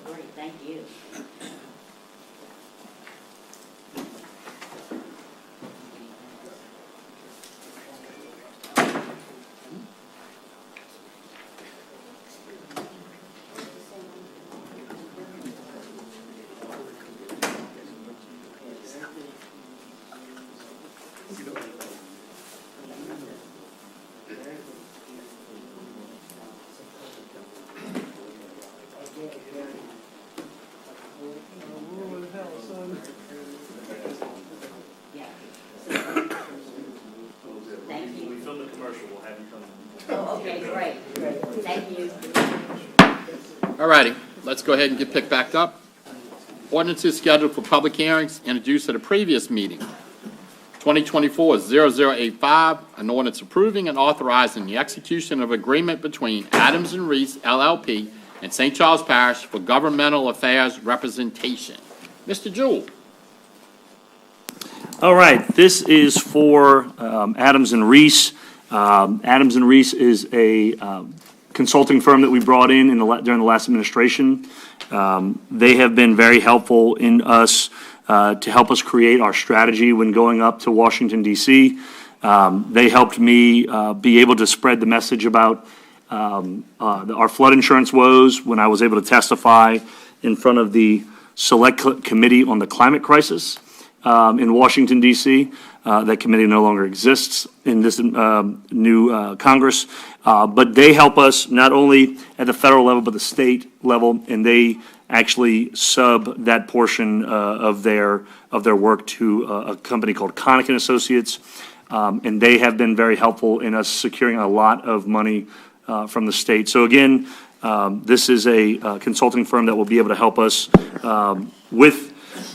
Great, thank you. Thank you. We filmed a commercial, we'll have you come. Oh, okay, great. Thank you. All righty, let's go ahead and get picked back up. Ordinances scheduled for public hearings introduced at a previous meeting. 2024-0085, an ordinance approving and authorizing the execution of agreement between Adams and Reese LLP and St. Charles Parish for governmental affairs representation. Mr. Jewell. All right, this is for Adams and Reese. Adams and Reese is a consulting firm that we brought in during the last administration. They have been very helpful in us to help us create our strategy when going up to Washington, D.C. They helped me be able to spread the message about our flood insurance woes when I was able to testify in front of the Select Committee on the Climate Crisis in Washington, D.C. That committee no longer exists in this new Congress. But they help us not only at the federal level, but the state level, and they actually sub that portion of their work to a company called Connick & Associates. And they have been very helpful in us securing a lot of money from the state. So again, this is a consulting firm that will be able to help us with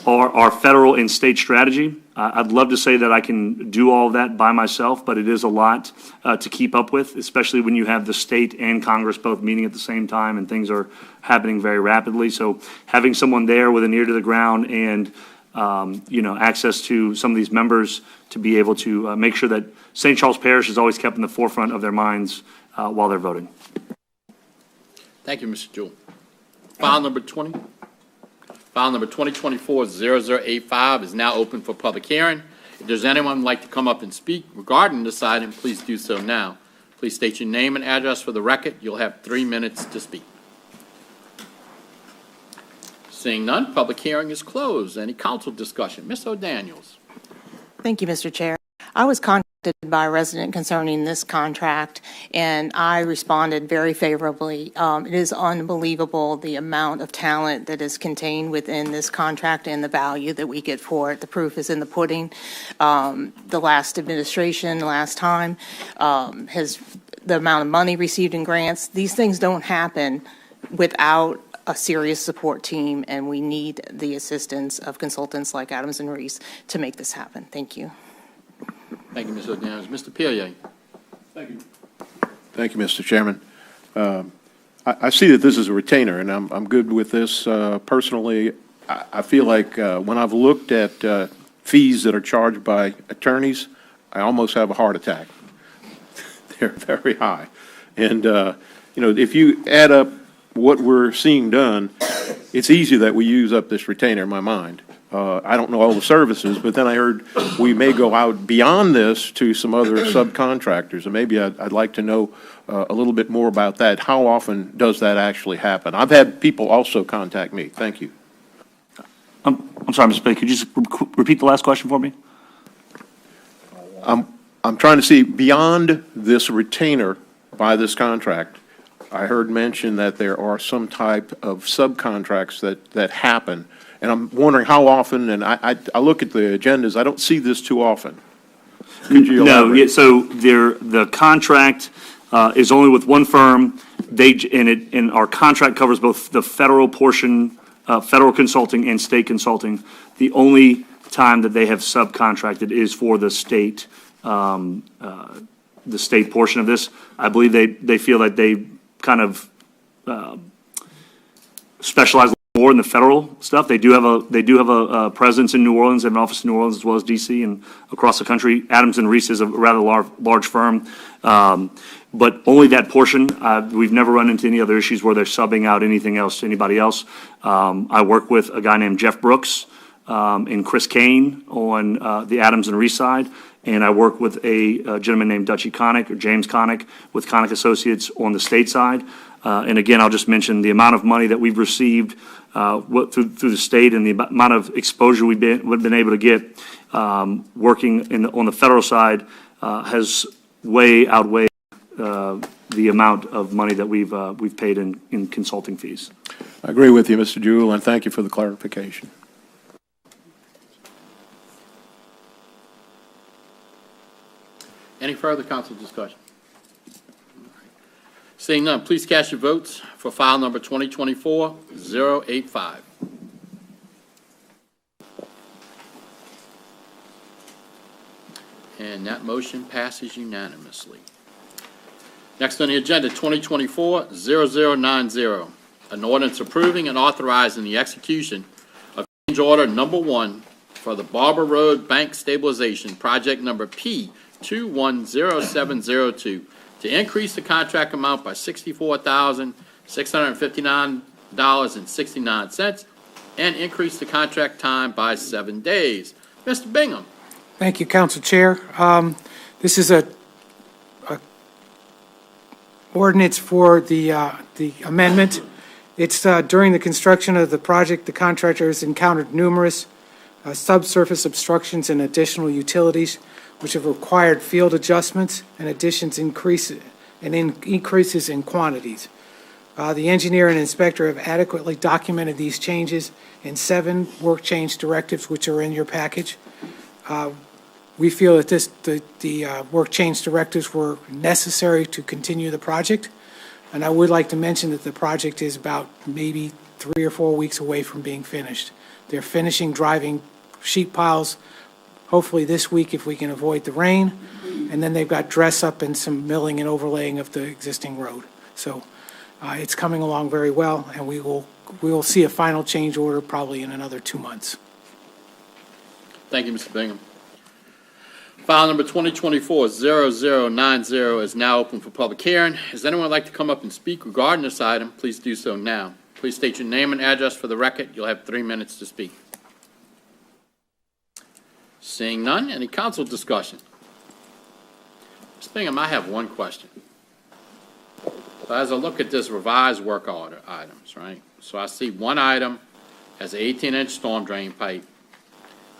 our federal and state strategy. I'd love to say that I can do all of that by myself, but it is a lot to keep up with, especially when you have the state and Congress both meeting at the same time and things are happening very rapidly. So having someone there with an ear to the ground and access to some of these members to be able to make sure that St. Charles Parish is always kept in the forefront of their minds while they're voting. Thank you, Mr. Jewell. File number 2024-0085 is now open for public hearing. If there's anyone who'd like to come up and speak regarding this item, please do so now. Please state your name and address for the record. You'll have 3 minutes to speak. Seeing none, public hearing is closed. Any council discussion? Ms. O'Daniels. Thank you, Mr. Chair. I was contacted by a resident concerning this contract, and I responded very favorably. It is unbelievable the amount of talent that is contained within this contract and the value that we get for it. The proof is in the pudding. The last administration, last time, has the amount of money received in grants. These things don't happen without a serious support team, and we need the assistance of consultants like Adams and Reese to make this happen. Thank you. Thank you, Ms. O'Daniels. Mr. Perrier. Thank you. Thank you, Mr. Chairman. I see that this is a retainer, and I'm good with this. Personally, I feel like when I've looked at fees that are charged by attorneys, I almost have a heart attack. They're very high. And, if you add up what we're seeing done, it's easy that we use up this retainer in my mind. I don't know all the services, but then I heard we may go out beyond this to some other subcontractors, and maybe I'd like to know a little bit more about that. How often does that actually happen? I've had people also contact me. Thank you. I'm sorry, Mr. Baker, could you just repeat the last question for me? I'm trying to see beyond this retainer by this contract. I heard mention that there are some type of subcontracts that happen. And I'm wondering how often, and I look at the agendas, I don't see this too often. Could you elaborate? No, so the contract is only with one firm. And our contract covers both the federal portion, federal consulting and state consulting. The only time that they have subcontracted is for the state portion of this. I believe they feel that they kind of specialize more in the federal stuff. They do have a presence in New Orleans, they have an office in New Orleans as well as DC and across the country. Adams and Reese is a rather large firm. But only that portion. We've never run into any other issues where they're subbing out anything else to anybody else. I work with a guy named Jeff Brooks and Chris Kane on the Adams and Reese side, and I work with a gentleman named Dutchie Connick, or James Connick, with Connick Associates on the state side. And again, I'll just mention the amount of money that we've received through the state and the amount of exposure we've been able to get working on the federal side has way outweighed the amount of money that we've paid in consulting fees. I agree with you, Mr. Jewell, and thank you for the clarification. Any further council discussion? Seeing none, please cast your votes for file number 2024-085. And that motion passes unanimously. Next on the agenda, 2024-0090, an ordinance approving and authorizing the execution of change order number 1 for the Barber Road Bank Stabilization Project number P210702 to increase the contract amount by $64,659.69 and increase the contract time by 7 days. Mr. Bingham. Thank you, Council Chair. This is a ordinance for the amendment. It's during the construction of the project, the contractor has encountered numerous subsurface obstructions and additional utilities, which have required field adjustments and increases in quantities. The engineer and inspector have adequately documented these changes in 7 work change directives, which are in your package. We feel that the work change directives were necessary to continue the project, and I would like to mention that the project is about maybe 3 or 4 weeks away from being finished. They're finishing driving sheet piles, hopefully this week if we can avoid the rain, and then they've got dress up and some milling and overlaying of the existing road. So it's coming along very well, and we will see a final change order probably in another 2 months. Thank you, Mr. Bingham. File number 2024-0090 is now open for public hearing. Does anyone like to come up and speak regarding this item? Please do so now. Please state your name and address for the record. You'll have 3 minutes to speak. Seeing none, any council discussion? Mr. Bingham, I have one question. So as I look at this revised work order items, right? So I see one item has an 18-inch storm drain pipe.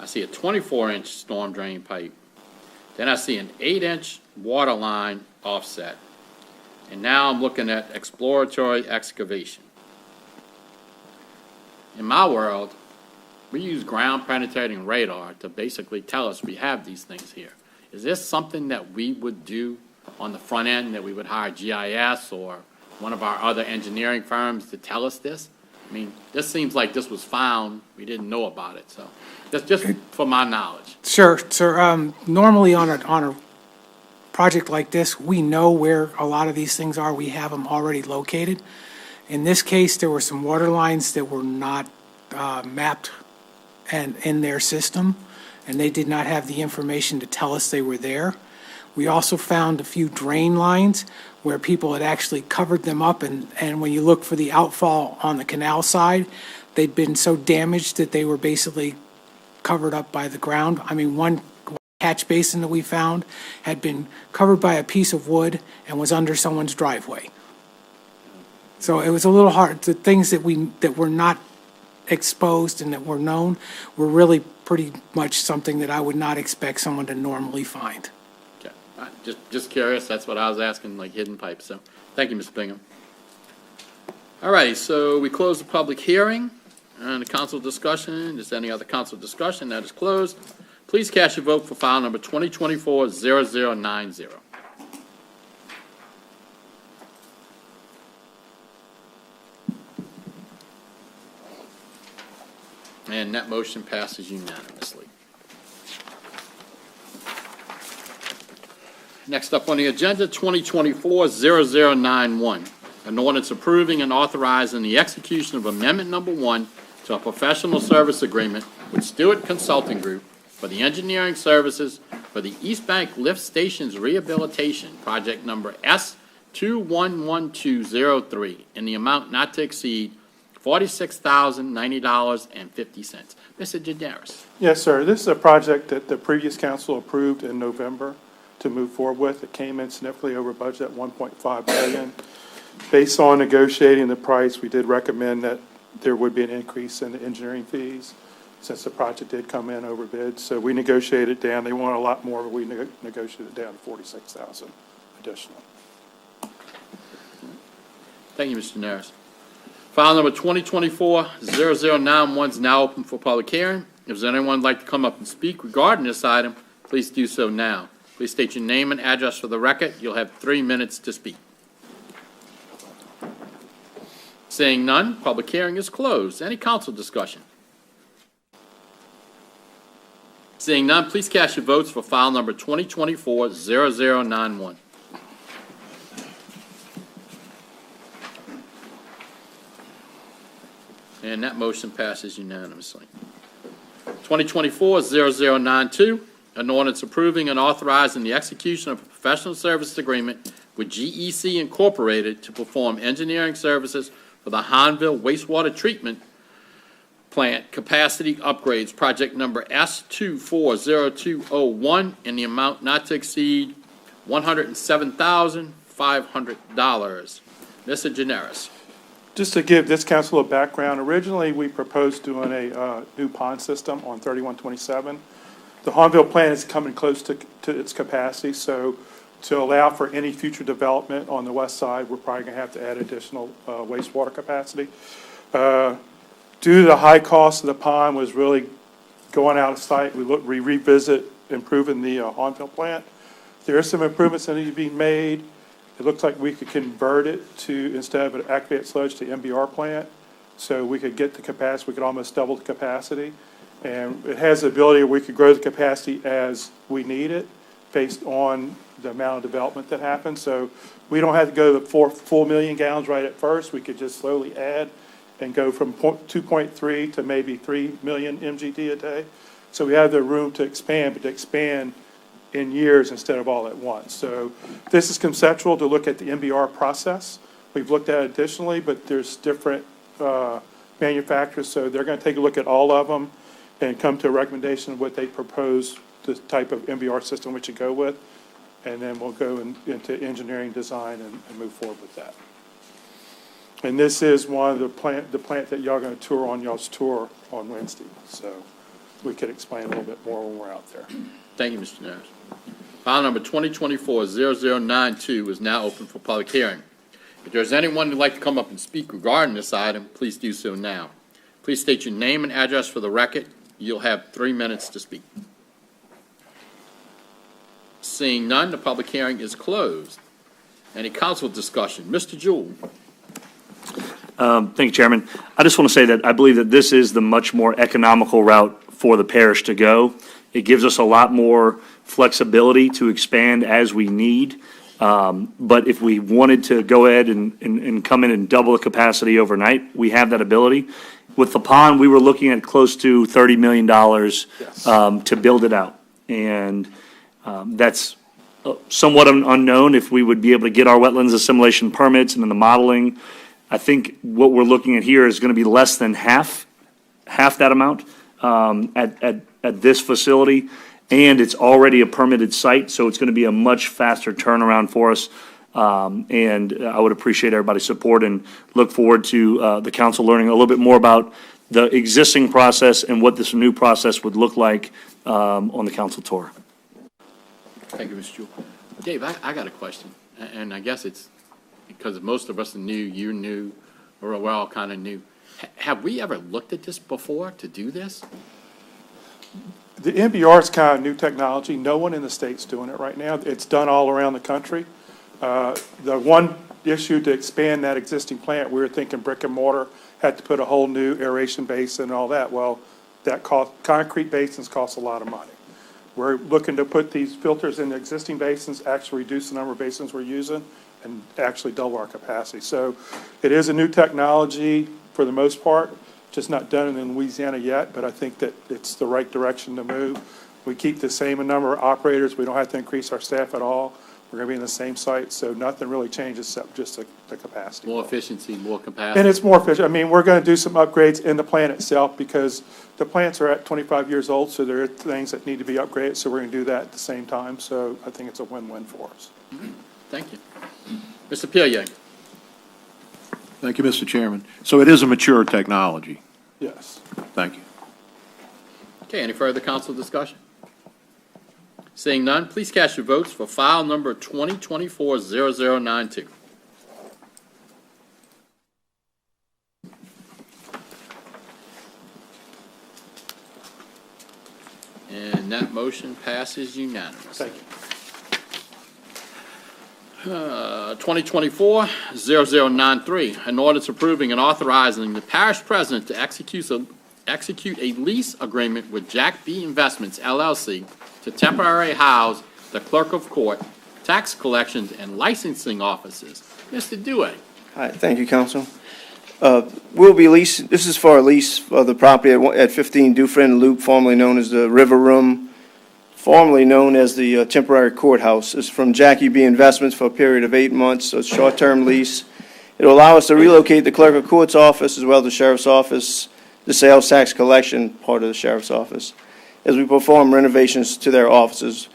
I see a 24-inch storm drain pipe. Then I see an 8-inch water line offset. And now I'm looking at exploratory excavation. In my world, we use ground penetrating radar to basically tell us we have these things here. Is this something that we would do on the front end, that we would hire GIS or one of our other engineering firms to tell us this? I mean, this seems like this was found, we didn't know about it, so that's just for my knowledge. Sure, sir. Normally on a project like this, we know where a lot of these things are. We have them already located. In this case, there were some water lines that were not mapped and in their system, and they did not have the information to tell us they were there. We also found a few drain lines where people had actually covered them up, and when you look for the outfall on the canal side, they'd been so damaged that they were basically covered up by the ground. I mean, one catch basin that we found had been covered by a piece of wood and was under someone's driveway. So it was a little hard. The things that were not exposed and that were known were really pretty much something that I would not expect someone to normally find. Okay. Just curious, that's what I was asking, like hidden pipes. So thank you, Mr. Bingham. All righty, so we close the public hearing and the council discussion. Is there any other council discussion? That is closed. Please cast your vote for file number 2024-0090. And that motion passes unanimously. Next up on the agenda, 2024-0091. An ordinance approving and authorizing the execution of Amendment Number 1 to a professional service agreement with Stewart Consulting Group for the engineering services for the East Bank Lift Stations Rehabilitation, project number S211203, in the amount not to exceed $46,090.50. Mr. Gidaris. Yes, sir. This is a project that the previous council approved in November to move forward with. It came in significantly over budget, $1.5 billion. Based on negotiating the price, we did recommend that there would be an increase in the engineering fees since the project did come in over bid. So we negotiated it down. They wanted a lot more, but we negotiated it down to $46,000 additional. Thank you, Mr. Naris. File number 2024-0091 is now open for public hearing. If there's anyone who'd like to come up and speak regarding this item, please do so now. Please state your name and address for the record. You'll have 3 minutes to speak. Seeing none, public hearing is closed. Any council discussion? Seeing none, please cast your votes for file number 2024-0091. And that motion passes unanimously. 2024-0092, an ordinance approving and authorizing the execution of a professional services agreement with GEC Incorporated to perform engineering services for the Hanville wastewater treatment plant capacity upgrades, project number S240201, in the amount not to exceed $107,500. Mr. Gidaris. Just to give this council a background, originally we proposed doing a new pond system on 3127. The Hanville plant is coming close to its capacity, so to allow for any future development on the west side, we're probably going to have to add additional wastewater capacity. Due to the high cost of the pond was really going out of sight, we revisit improving the Hanville plant. There are some improvements that need to be made. It looks like we could convert it to, instead of an activated sludge, to MBR plant. So we could get the capacity, we could almost double the capacity. And it has the ability where we could grow the capacity as we need it based on the amount of development that happens. So we don't have to go to the full million gallons right at first. We could just slowly add and go from 2.3 to maybe 3 million MGD a day. So we have the room to expand, but to expand in years instead of all at once. So this is conceptual to look at the MBR process. We've looked at it additionally, but there's different manufacturers, so they're going to take a look at all of them and come to a recommendation of what they propose, the type of MBR system we should go with, and then we'll go into engineering design and move forward with that. And this is one of the plant that y'all going to tour on y'all's tour on Wednesday, so we could explain a little bit more when we're out there. Thank you, Mr. Naris. File number 2024-0092 is now open for public hearing. If there's anyone who'd like to come up and speak regarding this item, please do so now. Please state your name and address for the record. You'll have 3 minutes to speak. Seeing none, the public hearing is closed. Any council discussion? Mr. Jewell. Thank you, Chairman. I just want to say that I believe that this is the much more economical route for the parish to go. It gives us a lot more flexibility to expand as we need. But if we wanted to go ahead and come in and double the capacity overnight, we have that ability. With the pond, we were looking at close to $30 million to build it out. And that's somewhat unknown if we would be able to get our wetlands assimilation permits and then the modeling. I think what we're looking at here is going to be less than half that amount at this facility. And it's already a permitted site, so it's going to be a much faster turnaround for us. And I would appreciate everybody's support and look forward to the council learning a little bit more about the existing process and what this new process would look like on the council tour. Thank you, Mr. Jewell. Dave, I got a question, and I guess it's because most of us are new, you're new, we're all kind of new. Have we ever looked at this before to do this? The MBR is kind of new technology. No one in the state's doing it right now. It's done all around the country. The one issue to expand that existing plant, we were thinking brick and mortar, had to put a whole new aeration basin and all that. Well, concrete basins cost a lot of money. We're looking to put these filters in the existing basins, actually reduce the number of basins we're using, and actually double our capacity. So it is a new technology for the most part, just not done in Louisiana yet, but I think that it's the right direction to move. We keep the same number of operators. We don't have to increase our staff at all. We're going to be in the same site, so nothing really changes except just the capacity. More efficiency, more capacity. And it's more efficient. I mean, we're going to do some upgrades in the plant itself because the plants are at 25 years old, so there are things that need to be upgraded, so we're going to do that at the same time. So I think it's a win-win for us. Thank you. Mr. Pillier. Thank you, Mr. Chairman. So it is a mature technology. Yes. Thank you. Okay, any further council discussion? Seeing none, please cast your votes for file number 2024-0092. And that motion passes unanimously. Thank you. 2024-0093, an ordinance approving and authorizing the parish president to execute a lease agreement with Jack B. Investments, LLC, to temporarily house the clerk of court, tax collections, and licensing offices. Mr. Dewey. Hi, thank you, Council. We'll be leasing, this is for a lease of the property at 15 Dufresne Loop, formerly known as the River Room, formerly known as the temporary courthouse. It's from Jackie B. Investments for a period of 8 months, so it's a short-term lease. It'll allow us to relocate the clerk of court's office as well as the sheriff's office, the sales tax collection part of the sheriff's office, as we perform renovations to their offices.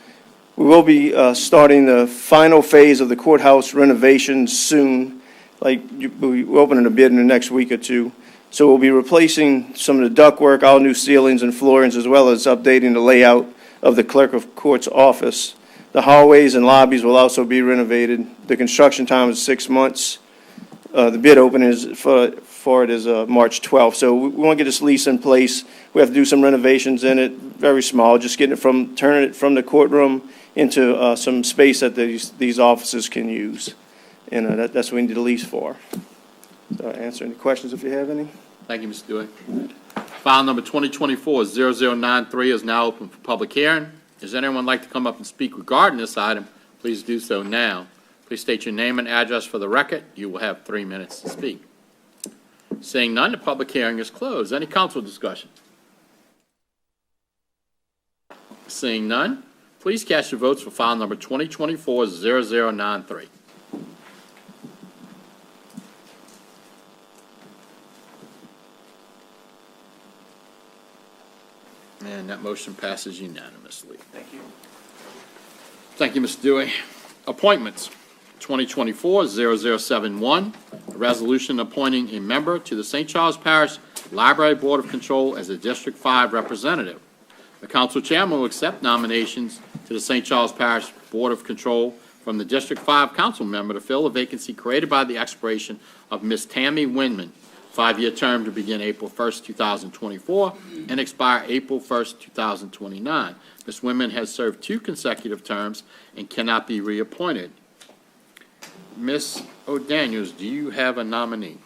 We will be starting the final phase of the courthouse renovation soon. We're opening a bid in the next week or two. So we'll be replacing some of the ductwork, all new ceilings and floorings, as well as updating the layout of the clerk of court's office. The hallways and lobbies will also be renovated. The construction time is 6 months. The bid opening for it is March 12th. So we want to get this lease in place. We have to do some renovations in it, very small, just turning it from the courtroom into some space that these offices can use. And that's what we need the lease for. So I'll answer any questions if you have any. Thank you, Mr. Dewey. File number 2024-0093 is now open for public hearing. Does anyone like to come up and speak regarding this item? Please do so now. Please state your name and address for the record. You will have 3 minutes to speak. Seeing none, the public hearing is closed. Any council discussion? Seeing none, please cast your votes for file number 2024-0093. And that motion passes unanimously. Thank you. Thank you, Mr. Dewey. Appointments. 2024-0071, a resolution appointing a member to the St. Charles Parish Library Board of Control as a District 5 representative. The council chairman will accept nominations to the St. Charles Parish Board of Control from the District 5 council member to fill a vacancy created by the expiration of Ms. Tammy Winman, 5-year term to begin April 1st, 2024, and expire April 1st, 2029. Ms. Winman has served 2 consecutive terms and cannot be reappointed. Ms. O'Daniels, do you have a nominee?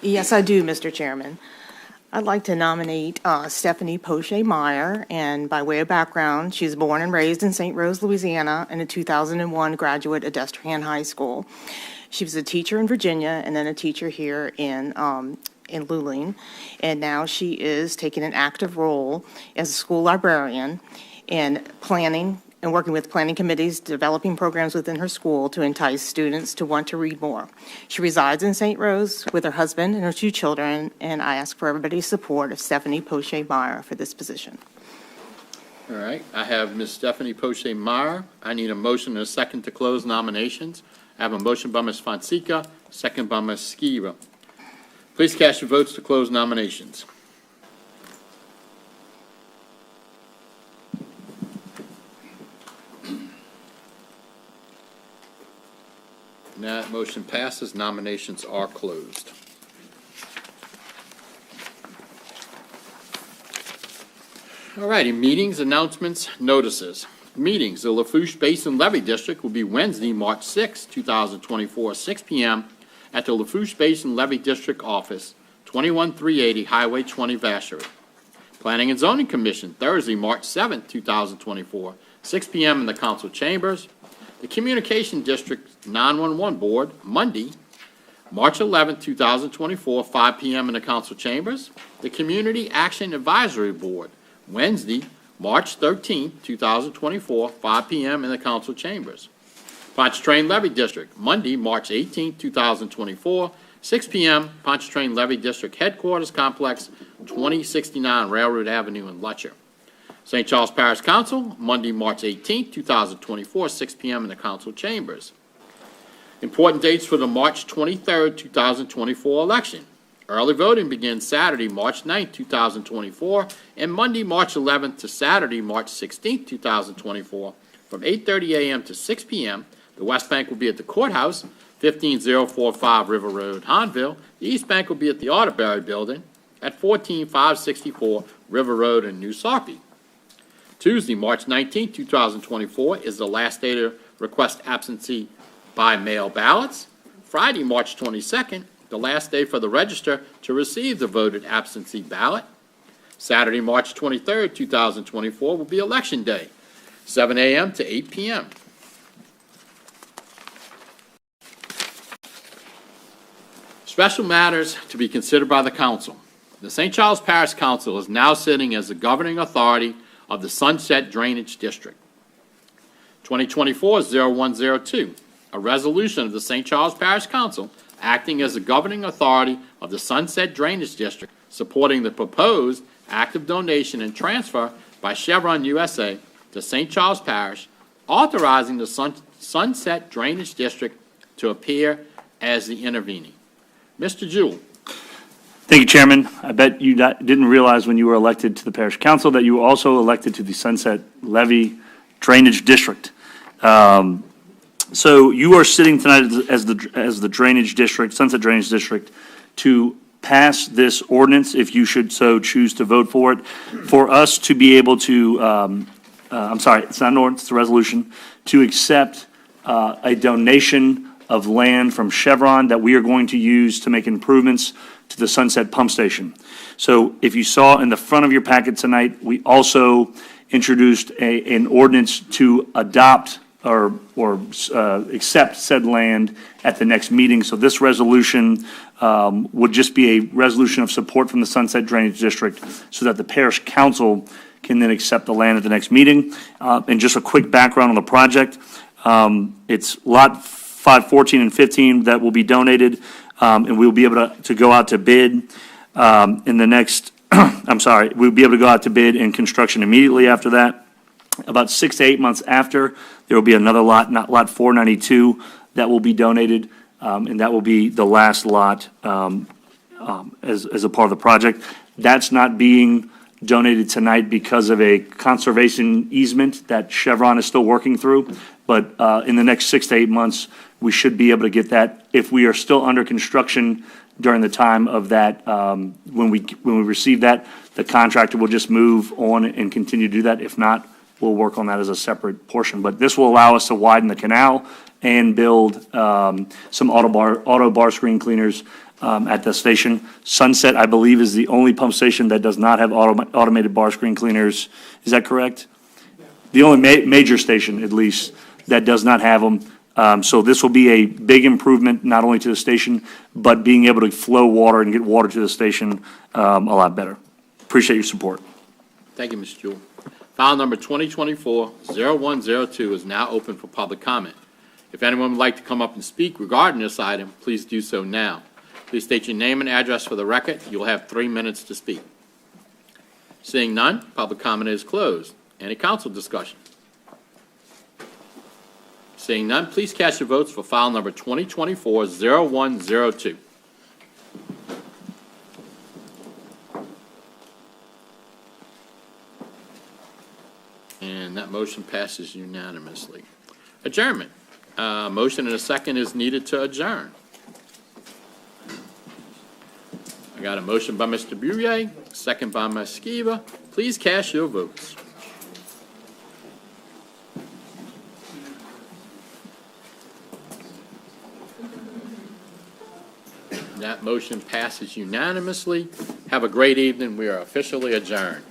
Yes, I do, Mr. Chairman. I'd like to nominate Stephanie Poche-Meyer, and by way of background, she's born and raised in St. Rose, Louisiana, and a 2001 graduate of Destrehan High School. She was a teacher in Virginia and then a teacher here in Luling, and now she is taking an active role as a school librarian in planning and working with planning committees, developing programs within her school to entice students to want to read more. She resides in St. Rose with her husband and her 2 children, and I ask for everybody's support of Stephanie Poche-Meyer for this position. All right, I have Ms. Stephanie Poche-Meyer. I need a motion and a second to close nominations. I have a motion by Ms. Fonseca, second by Ms. Skiba. Please cast your votes to close nominations. That motion passes. Nominations are closed. All righty, meetings, announcements, notices. Meetings, the Lafourche Basin Levy District will be Wednesday, March 6, 2024, 6 p.m. at the Lafourche Basin Levy District Office, 21380 Highway 20, Vacherie. Planning and Zoning Commission, Thursday, March 7, 2024, 6 p.m. in the council chambers. The Communication District 911 Board, Monday, March 11, 2024, 5 p.m. in the council chambers. The Community Action Advisory Board, Wednesday, March 13, 2024, 5 p.m. in the council chambers. Pontchartrain Levy District, Monday, March 18, 2024, 6 p.m., Pontchartrain Levy District Headquarters Complex, 2069 Railroad Avenue in Lutcher. St. Charles Parish Council, Monday, March 18, 2024, 6 p.m. in the council chambers. Important dates for the March 23, 2024 election. Early voting begins Saturday, March 9, 2024, and Monday, March 11th to Saturday, March 16, 2024, from 8:30 a.m. to 6 p.m. The West Bank will be at the courthouse, 15045 River Road, Hahnville. The East Bank will be at the Audiberry Building at 14564 River Road in New Sarpy. Tuesday, March 19, 2024, is the last day to request absentee by mail ballots. Friday, March 22nd, the last day for the register to receive the voted absentee ballot. Saturday, March 23rd, 2024, will be Election Day, 7 a.m. to 8 p.m. Special matters to be considered by the council. The St. Charles Parish Council is now sitting as the governing authority of the Sunset Drainage District. 2024-0102, a resolution of the St. Charles Parish Council acting as the governing authority of the Sunset Drainage District, supporting the proposed act of donation and transfer by Chevron USA to St. Charles Parish, authorizing the Sunset Drainage District to appear as the intervening. Mr. Jewell. Thank you, Chairman. I bet you didn't realize when you were elected to the Parish Council that you were also elected to the Sunset Levy Drainage District. So you are sitting tonight as the Drainage District, Sunset Drainage District, to pass this ordinance, if you should so choose to vote for it, for us to be able to, I'm sorry, it's not an ordinance, it's a resolution, to accept a donation of land from Chevron that we are going to use to make improvements to the Sunset Pump Station. So if you saw in the front of your packet tonight, we also introduced an ordinance to adopt or accept said land at the next meeting. So this resolution would just be a resolution of support from the Sunset Drainage District so that the Parish Council can then accept the land at the next meeting. And just a quick background on the project. It's lot 5, 14, and 15 that will be donated, and we'll be able to go out to bid in the next, I'm sorry, we'll be able to go out to bid in construction immediately after that. About 6 to 8 months after, there will be another lot, not lot 492, that will be donated, and that will be the last lot as a part of the project. That's not being donated tonight because of a conservation easement that Chevron is still working through, but in the next 6 to 8 months, we should be able to get that. If we are still under construction during the time of that, when we receive that, the contractor will just move on and continue to do that. If not, we'll work on that as a separate portion. But this will allow us to widen the canal and build some auto bar screen cleaners at the station. Sunset, I believe, is the only pump station that does not have automated bar screen cleaners. Is that correct? The only major station, at least, that does not have them. So this will be a big improvement, not only to the station, but being able to flow water and get water to the station a lot better. Appreciate your support. Thank you, Mr. Jewell. File number 2024-0102 is now open for public comment. If anyone would like to come up and speak regarding this item, please do so now. Please state your name and address for the record. You'll have 3 minutes to speak. Seeing none, public comment is closed. Any council discussion? Seeing none, please cast your votes for file number 2024-0102. And that motion passes unanimously. Adjournment. Motion and a second is needed to adjourn. I got a motion by Mr. Bouye, second by Ms. Skiva. Please cast your votes. That motion passes unanimously. Have a great evening. We are officially adjourned.